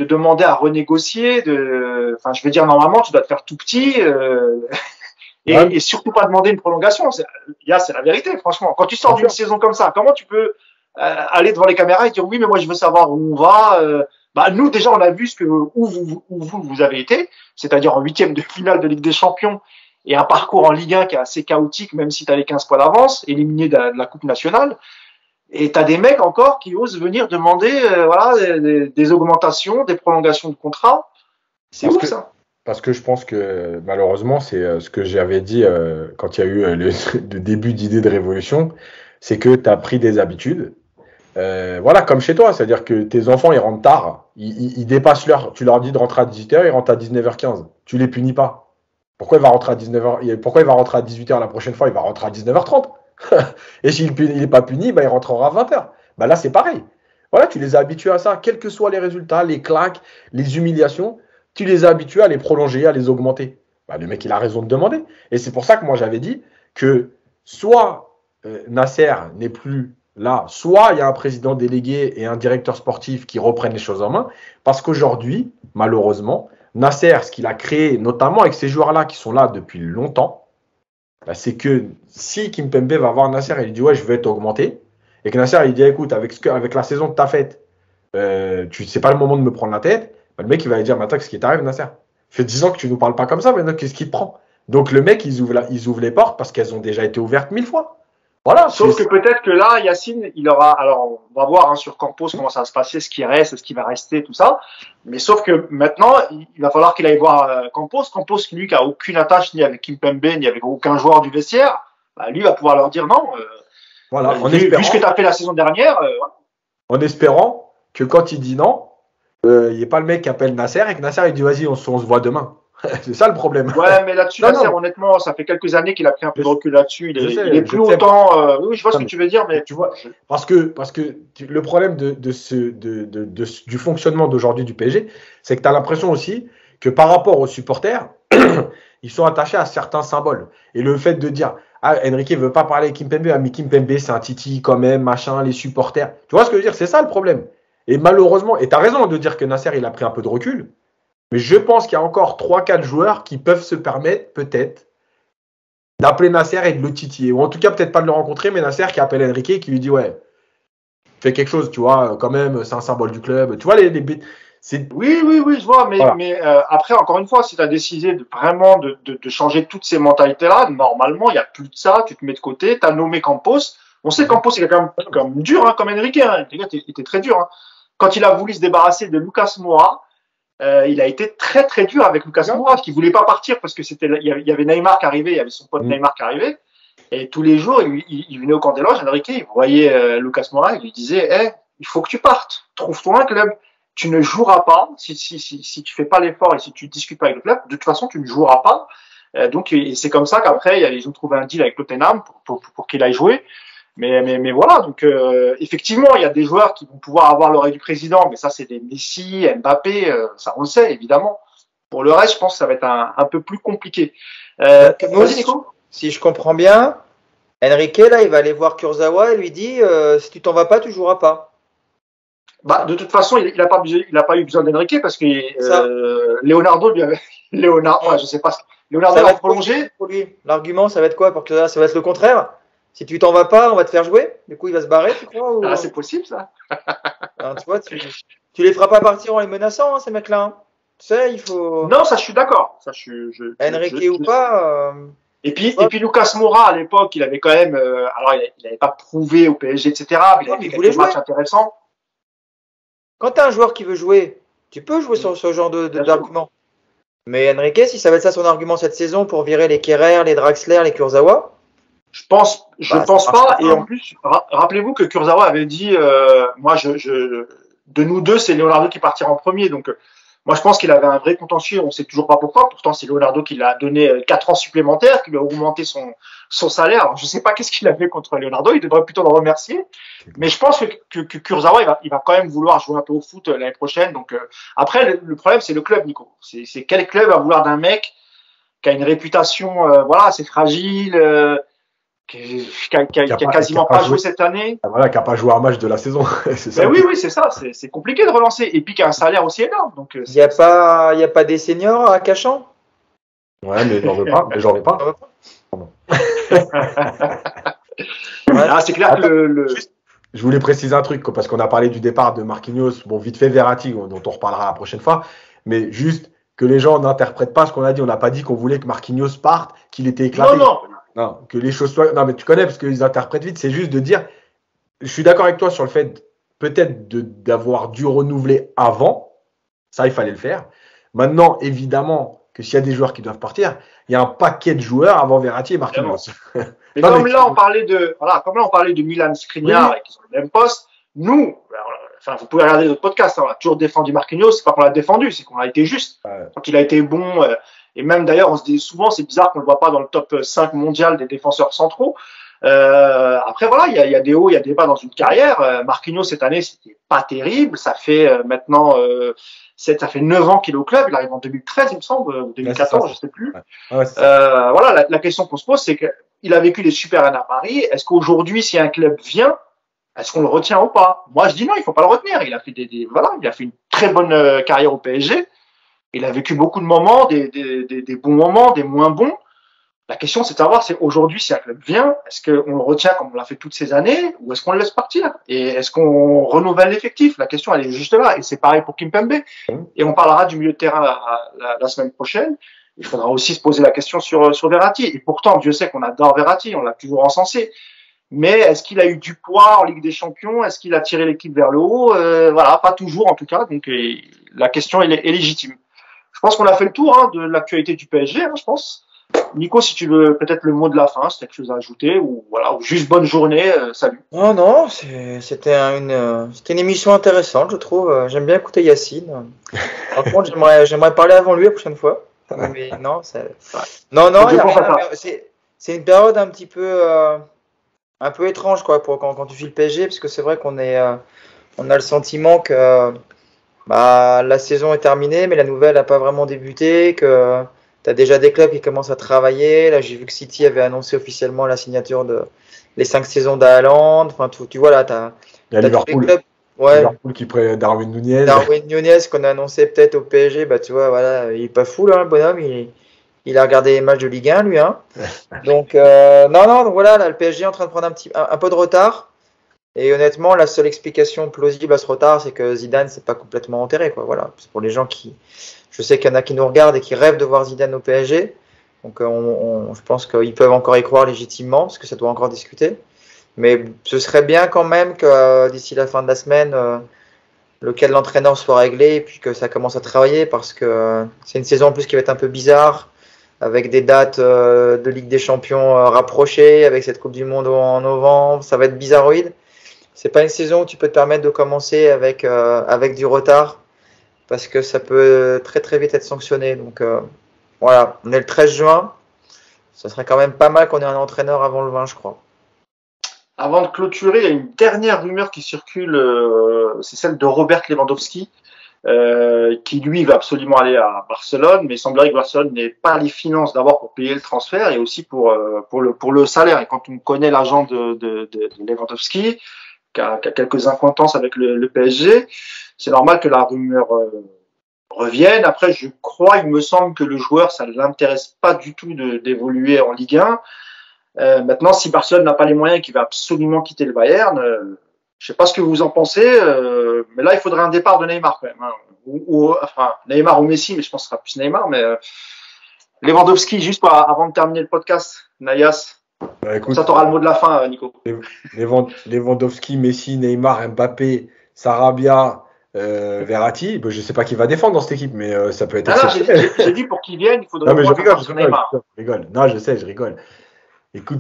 Speaker 1: demander à renégocier, enfin je veux dire normalement tu dois te faire tout petit et surtout pas demander une prolongation, c'est la vérité franchement. Quand tu sors d'une saison comme ça, comment tu peux aller devant les caméras et dire oui mais moi je veux savoir où on va nous déjà on a vu où vous avez été, c'est-à-dire en 8e de finale de Ligue des Champions et un parcours en Ligue 1 qui est assez chaotique même si tu as les 15 points d'avance, éliminé de la Coupe nationale. Et t'as des mecs encore qui osent venir demander des augmentations, des prolongations de contrat. C'est ouf ça.
Speaker 3: Parce que je pense que malheureusement, c'est ce que j'avais dit quand il y a eu le début d'idée de révolution, c'est que tu as pris des habitudes. Comme chez toi, c'est-à-dire que tes enfants, ils rentrent tard, ils dépassent l'heure. Tu leur dis de rentrer à 18h, ils rentrent à 19h15. Tu les punis pas. Pourquoi il va rentrer à 19h? Pourquoi il va rentrer à 18h la prochaine fois? Il va rentrer à 19h30. Et s'il n'est pas puni, il rentrera à 20h. Là, c'est pareil. Voilà, tu les as habitués à ça, quels que soient les résultats, les claques, les humiliations, tu les as habitués à les prolonger, à les augmenter. Le mec, il a raison de demander. Et c'est pour ça que moi, j'avais dit que soit Nasser n'est plus là, soit il y a un président délégué et un directeur sportif qui reprennent les choses en main, parce qu'aujourd'hui, malheureusement, Nasser, ce qu'il a créé, notamment avec ces joueurs-là qui sont là depuis longtemps, bah, c'est que si Kimpembe va voir Nasser et il dit ouais, je vais t'augmenter, et que Nasser il dit écoute, avec la saison que tu as faite, c'est pas le moment de me prendre la tête, bah, le mec il va lui dire mais attends, qu'est-ce qui t'arrive, Nasser? Fait 10 ans que tu nous parles pas comme ça, maintenant qu'est-ce qui te prend? Donc le mec, ils ouvrent les portes parce qu'elles ont déjà été ouvertes 1000 fois. Voilà.
Speaker 1: Sauf que peut-être que là, Yacine, il aura. Alors, on va voir sur Campos comment ça va se passer, ce qui reste, ce qui va rester, tout ça. Mais sauf que maintenant, il va falloir qu'il aille voir Campos. Campos, lui, qui a aucune attache ni avec Kimpembe, ni avec aucun joueur du vestiaire, bah, lui va pouvoir leur dire non.
Speaker 3: Voilà.
Speaker 1: Vu ce que tu as fait la saison dernière.
Speaker 3: En espérant que quand il dit non, il n'y ait pas le mec qui appelle Nasser et que Nasser il dit vas-y, on se voit demain. C'est ça le problème.
Speaker 1: Ouais, mais là-dessus, Nasser, honnêtement, ça fait quelques années qu'il a pris un peu de recul là-dessus. Il est plus autant. Oui, je vois ce que tu veux dire, mais
Speaker 3: tu vois, parce que le problème du fonctionnement d'aujourd'hui du PSG, c'est que tu as l'impression aussi que par rapport aux supporters, ils sont attachés à certains symboles. Et le fait de dire ah, Enrique veut pas parler avec Kimpembe, ah, mais Kimpembe c'est un titi quand même, machin, les supporters. Tu vois ce que je veux dire? C'est ça le problème. Et malheureusement, et tu as raison de dire que Nasser il a pris un peu de recul. Mais je pense qu'il y a encore 3-4 joueurs qui peuvent se permettre, peut-être, d'appeler Nasser et de le titiller. Ou en tout cas, peut-être pas de le rencontrer, mais Nasser qui appelle Enrique et qui lui dit ouais, fais quelque chose, tu vois, quand même, c'est un symbole du club. Tu vois,
Speaker 1: oui, je vois, mais, voilà. Mais après, encore une fois, si tu as décidé vraiment de changer toutes ces mentalités-là, normalement, il n'y a plus de ça, tu te mets de côté, tu as nommé Campos. On sait que Campos, il est quand même dur, hein, comme Enrique. Hein. Il était très dur. Hein. Quand il a voulu se débarrasser de Lucas Moura, il a été très très dur avec Lucas Moura, qui voulait pas partir parce que il y avait Neymar qui arrivait, il y avait son pote Neymar qui arrivait, et tous les jours il venait au camp des loges, Enrique, il voyait Lucas Moura, il lui disait hey, il faut que tu partes, trouve-toi un club, tu ne joueras pas si tu fais pas l'effort et si tu discutes pas avec le club, de toute façon tu ne joueras pas. Donc c'est comme ça qu'après ils ont trouvé un deal avec Tottenham pour qu'il aille jouer. Mais voilà, donc effectivement, il y a des joueurs qui vont pouvoir avoir l'oreille du président, mais ça, c'est des Messi, Mbappé, ça on le sait, évidemment. Pour le reste, je pense que ça va être un peu plus compliqué.
Speaker 2: Si je comprends bien, Enrique, là, il va aller voir Kurzawa et lui dit si tu t'en vas pas, tu joueras pas.
Speaker 1: Bah, de toute façon, il a pas eu besoin d'Enrique parce que Leonardo lui avait. Je sais pas. Leonardo va prolonger.
Speaker 2: Pour lui, l'argument, ça va être quoi pour Kurzawa? Ça va être le contraire? Si tu t'en vas pas, on va te faire jouer. Du coup, il va se barrer, tu crois ou...
Speaker 1: Ah, c'est possible, ça.
Speaker 2: Alors, tu vois, tu les feras pas partir en les menaçant, hein, ces mecs-là. Hein. Tu sais, il faut...
Speaker 1: Non, ça, je suis d'accord. Ça,
Speaker 2: Enrique ou pas...
Speaker 1: Et puis Lucas Moura, à l'époque, il avait quand même... alors, il n'avait pas prouvé au PSG, etc. Mais il avait fait quelques matchs intéressants.
Speaker 2: Quand tu as un joueur qui veut jouer, tu peux jouer sur ce genre d'argument. Mais Enrique, si ça va être ça son argument cette saison pour virer les Kerrer, les Draxler, les Kurzawa...
Speaker 1: Je pense pas. Et en plus, rappelez-vous que Kurzawa avait dit, moi, de nous deux, c'est Leonardo qui partira en premier. Donc, moi, je pense qu'il avait un vrai contentieux. On sait toujours pas pourquoi. Pourtant, c'est Leonardo qui l'a donné 4 ans supplémentaires, qui lui a augmenté son salaire. Alors, je sais pas qu'est-ce qu'il avait contre Leonardo. Il devrait plutôt le remercier. Mais je pense que Kurzawa, il va quand même vouloir jouer un peu au foot l'année prochaine. Donc, après, le problème, c'est le club, Nico. C'est quel club va vouloir d'un mec qui a une réputation, assez fragile, qui a quasiment pas joué cette année.
Speaker 3: Voilà, qui n'a pas joué un match de la saison.
Speaker 1: C'est ça. Oui, c'est ça. C'est compliqué de relancer. Et puis qui a un salaire aussi énorme. Donc,
Speaker 2: il n'y a pas des seniors à Cachan?
Speaker 3: Ouais, mais j'en veux pas.
Speaker 1: C'est clair que
Speaker 3: Je voulais préciser un truc, parce qu'on a parlé du départ de Marquinhos. Bon, vite fait, Verratti, dont on reparlera la prochaine fois. Mais juste que les gens n'interprètent pas ce qu'on a dit. On n'a pas dit qu'on voulait que Marquinhos parte, qu'il était éclaté. Non, que les choses soient. Non, mais tu connais parce qu'ils interprètent vite. C'est juste de dire. Je suis d'accord avec toi sur le fait peut-être d'avoir dû renouveler avant. Ça, il fallait le faire. Maintenant, évidemment, que s'il y a des joueurs qui doivent partir, il y a un paquet de joueurs avant Verratti et Marquinhos.
Speaker 1: Mais comme là, on parlait de Milan Skriniar et qui sont le même poste, nous, vous pouvez regarder notre podcast, on a toujours défendu Marquinhos, c'est pas qu'on l'a défendu, c'est qu'on a été juste. Quand il a été bon. Et même d'ailleurs, on se dit souvent, c'est bizarre qu'on le voit pas dans le top 5 mondial des défenseurs centraux. Après, voilà, il y a des hauts, il y a des bas dans une carrière. Marquinhos, cette année, c'était pas terrible. Ça fait maintenant, ça fait 9 ans qu'il est au club. Il arrive en 2013, il me semble, ou 2014, je sais plus. Voilà, la question qu'on se pose, c'est qu'il a vécu des super années à Paris. Est-ce qu'aujourd'hui, si un club vient, Est-ce qu'on le retient ou pas? Moi, je dis non, il faut pas le retenir. Il a fait il a fait une très bonne carrière au PSG. Il a vécu beaucoup de moments, des bons moments, des moins bons. La question, c'est de savoir, c'est aujourd'hui, si un club vient, est-ce qu'on le retient comme on l'a fait toutes ces années, ou est-ce qu'on le laisse partir? Et est-ce qu'on renouvelle l'effectif? La question, elle est juste là. Et c'est pareil pour Kimpembe. Et on parlera du milieu de terrain la semaine prochaine. Il faudra aussi se poser la question sur Verratti. Et pourtant, Dieu sait qu'on adore Verratti, on l'a toujours encensé. Mais est-ce qu'il a eu du poids en Ligue des Champions? Est-ce qu'il a tiré l'équipe vers le haut? Voilà, pas toujours en tout cas. Donc la question est légitime. Je pense qu'on a fait le tour de l'actualité du PSG, je pense. Nico, si tu veux peut-être le mot de la fin, c'est quelque chose à ajouter ou voilà, ou juste bonne journée, salut.
Speaker 2: Non, c'était une émission intéressante, je trouve. J'aime bien écouter Yacine. Par contre, j'aimerais parler avant lui la prochaine fois. Mais non, non, c'est une période un petit peu étrange quoi quand tu suis le PSG, parce que c'est vrai on a le sentiment que la saison est terminée, mais la nouvelle n'a pas vraiment débuté, que tu as déjà des clubs qui commencent à travailler. Là, j'ai vu que City avait annoncé officiellement la signature de les 5 saisons d'Haaland. Enfin, tu vois là,
Speaker 3: il y a Liverpool. Liverpool qui prend Darwin Nunez.
Speaker 2: Darwin Nunez qu'on a annoncé peut-être au PSG, tu vois, voilà, il est pas fou là, le bonhomme, il a regardé les matchs de Ligue 1 lui, hein. Donc donc voilà, là, le PSG est en train de prendre un peu de retard. Et honnêtement, la seule explication plausible à ce retard, c'est que Zidane s'est pas complètement enterré, quoi. Voilà, c'est pour les gens je sais qu'il y en a qui nous regardent et qui rêvent de voir Zidane au PSG. Donc je pense qu'ils peuvent encore y croire légitimement, parce que ça doit encore discuter. Mais ce serait bien quand même que d'ici la fin de la semaine, le cas de l'entraîneur soit réglé et puis que ça commence à travailler, parce que c'est une saison en plus qui va être un peu bizarre, avec des dates de Ligue des Champions rapprochées, avec cette Coupe du Monde en novembre. Ça va être bizarroïde. C'est pas une saison où tu peux te permettre de commencer avec du retard, parce que ça peut très très vite être sanctionné. Donc voilà, on est le 13 juin. Ça serait quand même pas mal qu'on ait un entraîneur avant le 20, je crois.
Speaker 1: Avant de clôturer, il y a une dernière rumeur qui circule, c'est celle de Robert Lewandowski, qui lui va absolument aller à Barcelone, mais il semblerait que Barcelone n'ait pas les finances d'abord pour payer le transfert et aussi pour le salaire. Et quand on connaît l'agent de Lewandowski, qui a quelques acquaintances avec le PSG, c'est normal que la rumeur revienne. Après, il me semble que le joueur, ça ne l'intéresse pas du tout d'évoluer en Ligue 1. Maintenant, si Barcelone n'a pas les moyens et qu'il va absolument quitter le Bayern, je sais pas ce que vous en pensez, mais là, il faudrait un départ de Neymar quand même. Enfin, Neymar ou Messi, mais je pense que ce sera plus Neymar. Mais Lewandowski, juste avant de terminer le podcast, Nayas, écoute, ça t'aura le mot de la fin, Nico.
Speaker 3: Lewandowski, Messi, Neymar, Mbappé, Sarabia, Verratti, je sais pas qui va défendre dans cette équipe, mais ça peut être
Speaker 1: exceptionnel. J'ai dit pour qu'ils viennent, il faudrait.
Speaker 3: Non, mais je rigole. Non, je sais, je rigole. Écoute,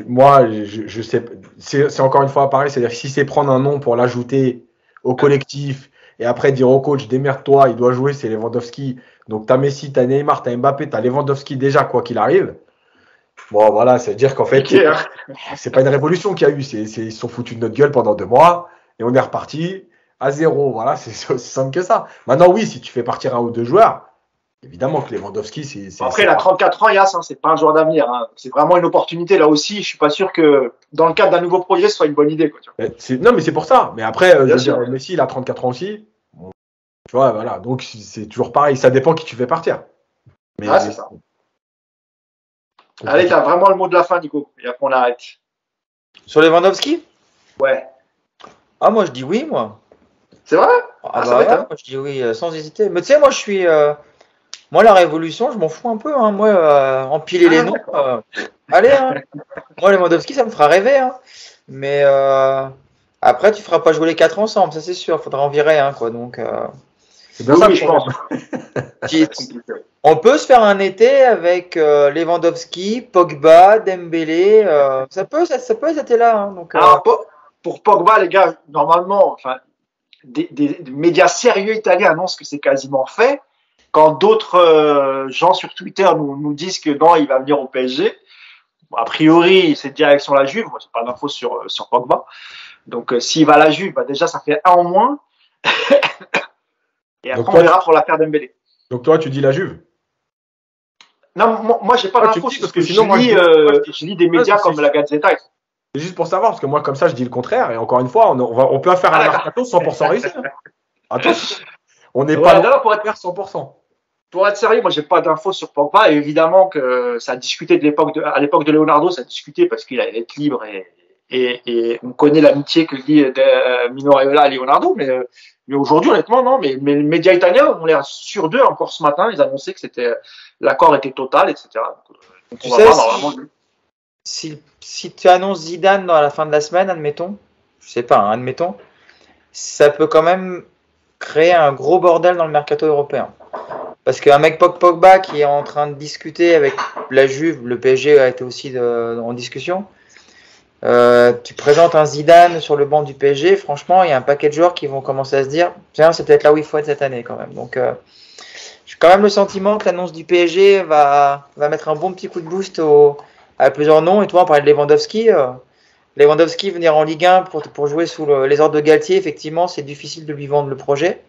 Speaker 3: moi, je sais, c'est encore une fois pareil, c'est-à-dire que si c'est prendre un nom pour l'ajouter au collectif et après dire au coach, démerde-toi, il doit jouer, c'est Lewandowski. Donc t'as Messi, t'as Neymar, t'as Mbappé, t'as Lewandowski déjà, quoi qu'il arrive. Bon, voilà, c'est-à-dire qu'en fait, c'est pas une révolution qu'il y a eu, ils se sont foutus de notre gueule pendant 2 mois et on est reparti à 0. Voilà, c'est aussi simple que ça. Maintenant, oui, si tu fais partir 1 ou 2 joueurs, évidemment que Lewandowski, c'est.
Speaker 1: Après, il a 34 ans, Yass, c'est pas un joueur d'avenir. C'est vraiment une opportunité. Là aussi, je suis pas sûr que dans le cadre d'un nouveau projet, ce soit une bonne idée. Quoi, tu
Speaker 3: vois. Non, mais c'est pour ça. Mais après, Messi, il a 34 ans aussi. Bon, tu vois, voilà. Donc, c'est toujours pareil. Ça dépend qui tu fais partir.
Speaker 1: Mais, c'est ça. Allez, t'as vraiment le mot de la fin, Nico. Et après, on arrête.
Speaker 2: Sur Lewandowski ?
Speaker 1: Ouais.
Speaker 2: Ah, moi, je dis oui, moi.
Speaker 1: C'est vrai ?
Speaker 2: Moi, je dis oui, sans hésiter. Mais tu sais, moi, je suis. Moi, la révolution, je m'en fous un peu. Hein. Moi, empiler les noms. Allez, hein. Moi, Lewandowski, ça me fera rêver. Hein. Mais après, tu feras pas jouer les 4 ensemble, ça c'est sûr. Faudra en virer un, quoi. Donc,
Speaker 3: c'est bien ça que je pense.
Speaker 2: On peut se faire un été avec Lewandowski, Pogba, Dembélé. Ça peut cet été-là. Hein. Donc,
Speaker 1: alors, pour Pogba, les gars, normalement, enfin, des médias sérieux italiens annoncent que c'est quasiment fait. Quand d'autres gens sur Twitter nous disent que non, il va venir au PSG, a priori, c'est direction la Juve. Moi, j'ai pas d'infos sur Pogba. Donc, s'il va à la Juve, déjà, ça fait 1 en moins. Et après, on verra pour l'affaire Dembélé.
Speaker 3: Donc, toi, tu dis la Juve?
Speaker 1: Non, moi, j'ai pas d'infos parce que sinon, je lis des médias comme la Gazzetta.
Speaker 3: C'est juste pour savoir, parce que moi, comme ça, je dis le contraire. Et encore une fois, on peut faire un mercato 100% réussi. Attention, on n'est pas là pour être 100%.
Speaker 1: Pour être sérieux, moi, j'ai pas d'infos sur Pogba. Et évidemment que ça a discuté à l'époque de Leonardo, ça a discuté parce qu'il allait être libre et on connaît l'amitié que lie Mino Raiola à Leonardo. Mais aujourd'hui, honnêtement, non. Mais les médias italiens ont l'air sûrs d'eux encore ce matin. Ils annonçaient que l'accord était total, etc. Donc,
Speaker 2: tu sais, si tu annonces Zidane à la fin de la semaine, admettons, je sais pas, admettons, ça peut quand même créer un gros bordel dans le mercato européen. Parce qu'un mec Pogba qui est en train de discuter avec la Juve, le PSG a été aussi en discussion. Tu présentes un Zidane sur le banc du PSG, franchement, il y a un paquet de joueurs qui vont commencer à se dire, tiens, c'est peut-être là où il faut être cette année quand même. Donc, j'ai quand même le sentiment que l'annonce du PSG va mettre un bon petit coup de boost à plusieurs noms. Et toi, on parlait de Lewandowski. Lewandowski venir en Ligue 1 pour jouer sous les ordres de Galtier, effectivement, c'est difficile de lui vendre le projet.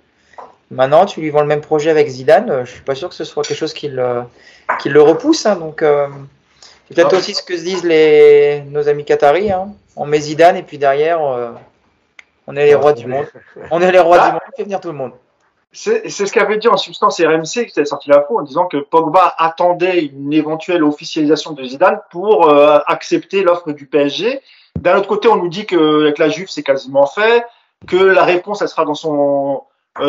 Speaker 2: Maintenant, tu lui vends le même projet avec Zidane, je suis pas sûr que ce soit quelque chose qui le repousse. Hein, donc, c'est peut-être aussi ce que se disent nos amis qataris. Hein. On met Zidane et puis derrière, on est les rois du monde. On est les rois du monde, on fait venir tout le monde.
Speaker 1: C'est ce qu'avait dit en substance RMC, qui avait sorti l'info en disant que Pogba attendait une éventuelle officialisation de Zidane pour accepter l'offre du PSG. D'un autre côté, on nous dit qu'avec la Juve, c'est quasiment fait, que la réponse, elle sera dans son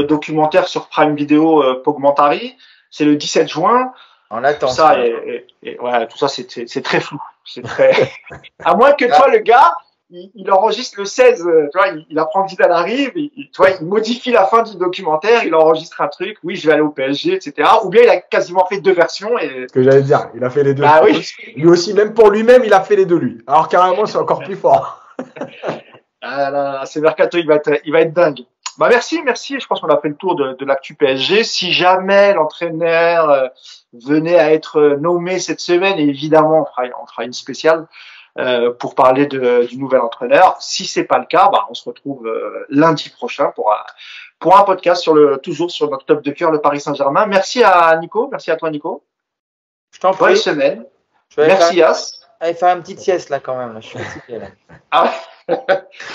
Speaker 1: documentaire sur Prime Video Pogmentari. C'est le 17 juin.
Speaker 2: On attend.
Speaker 1: Tout ça, ouais, tout ça, c'est très flou. C'est très. À moins que toi, le gars, il enregistre le 16, tu vois, il apprend que Zidane arrive, tu vois, il modifie la fin du documentaire, il enregistre un truc, oui, je vais aller au PSG, etc. Ou bien il a quasiment fait 2 versions.
Speaker 3: Ce que j'allais dire, il a fait les deux.
Speaker 1: Ah oui.
Speaker 3: Lui aussi, même pour lui-même, il a fait les deux, lui. Alors carrément, c'est encore plus fort.
Speaker 1: Ah là, ce mercato, il va être dingue. Bah merci. Je pense qu'on a fait le tour de l'actu PSG. Si jamais l'entraîneur venait à être nommé cette semaine, évidemment, on fera une spéciale pour parler du nouvel entraîneur. Si c'est pas le cas, bah on se retrouve lundi prochain pour un podcast toujours sur notre top de cœur, le Paris Saint-Germain. Merci à Nico, merci à toi Nico.
Speaker 2: Je t'en prie.
Speaker 1: Bonne semaine. Merci Yas.
Speaker 2: Allez faire une petite sieste là quand même. Là. Je suis fatigué là.
Speaker 1: Ah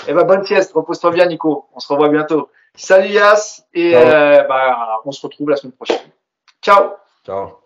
Speaker 1: eh ben bonne sieste, repose-toi bien Nico. On se revoit bientôt. Salut Yas et on se retrouve la semaine prochaine. Ciao.
Speaker 3: Ciao.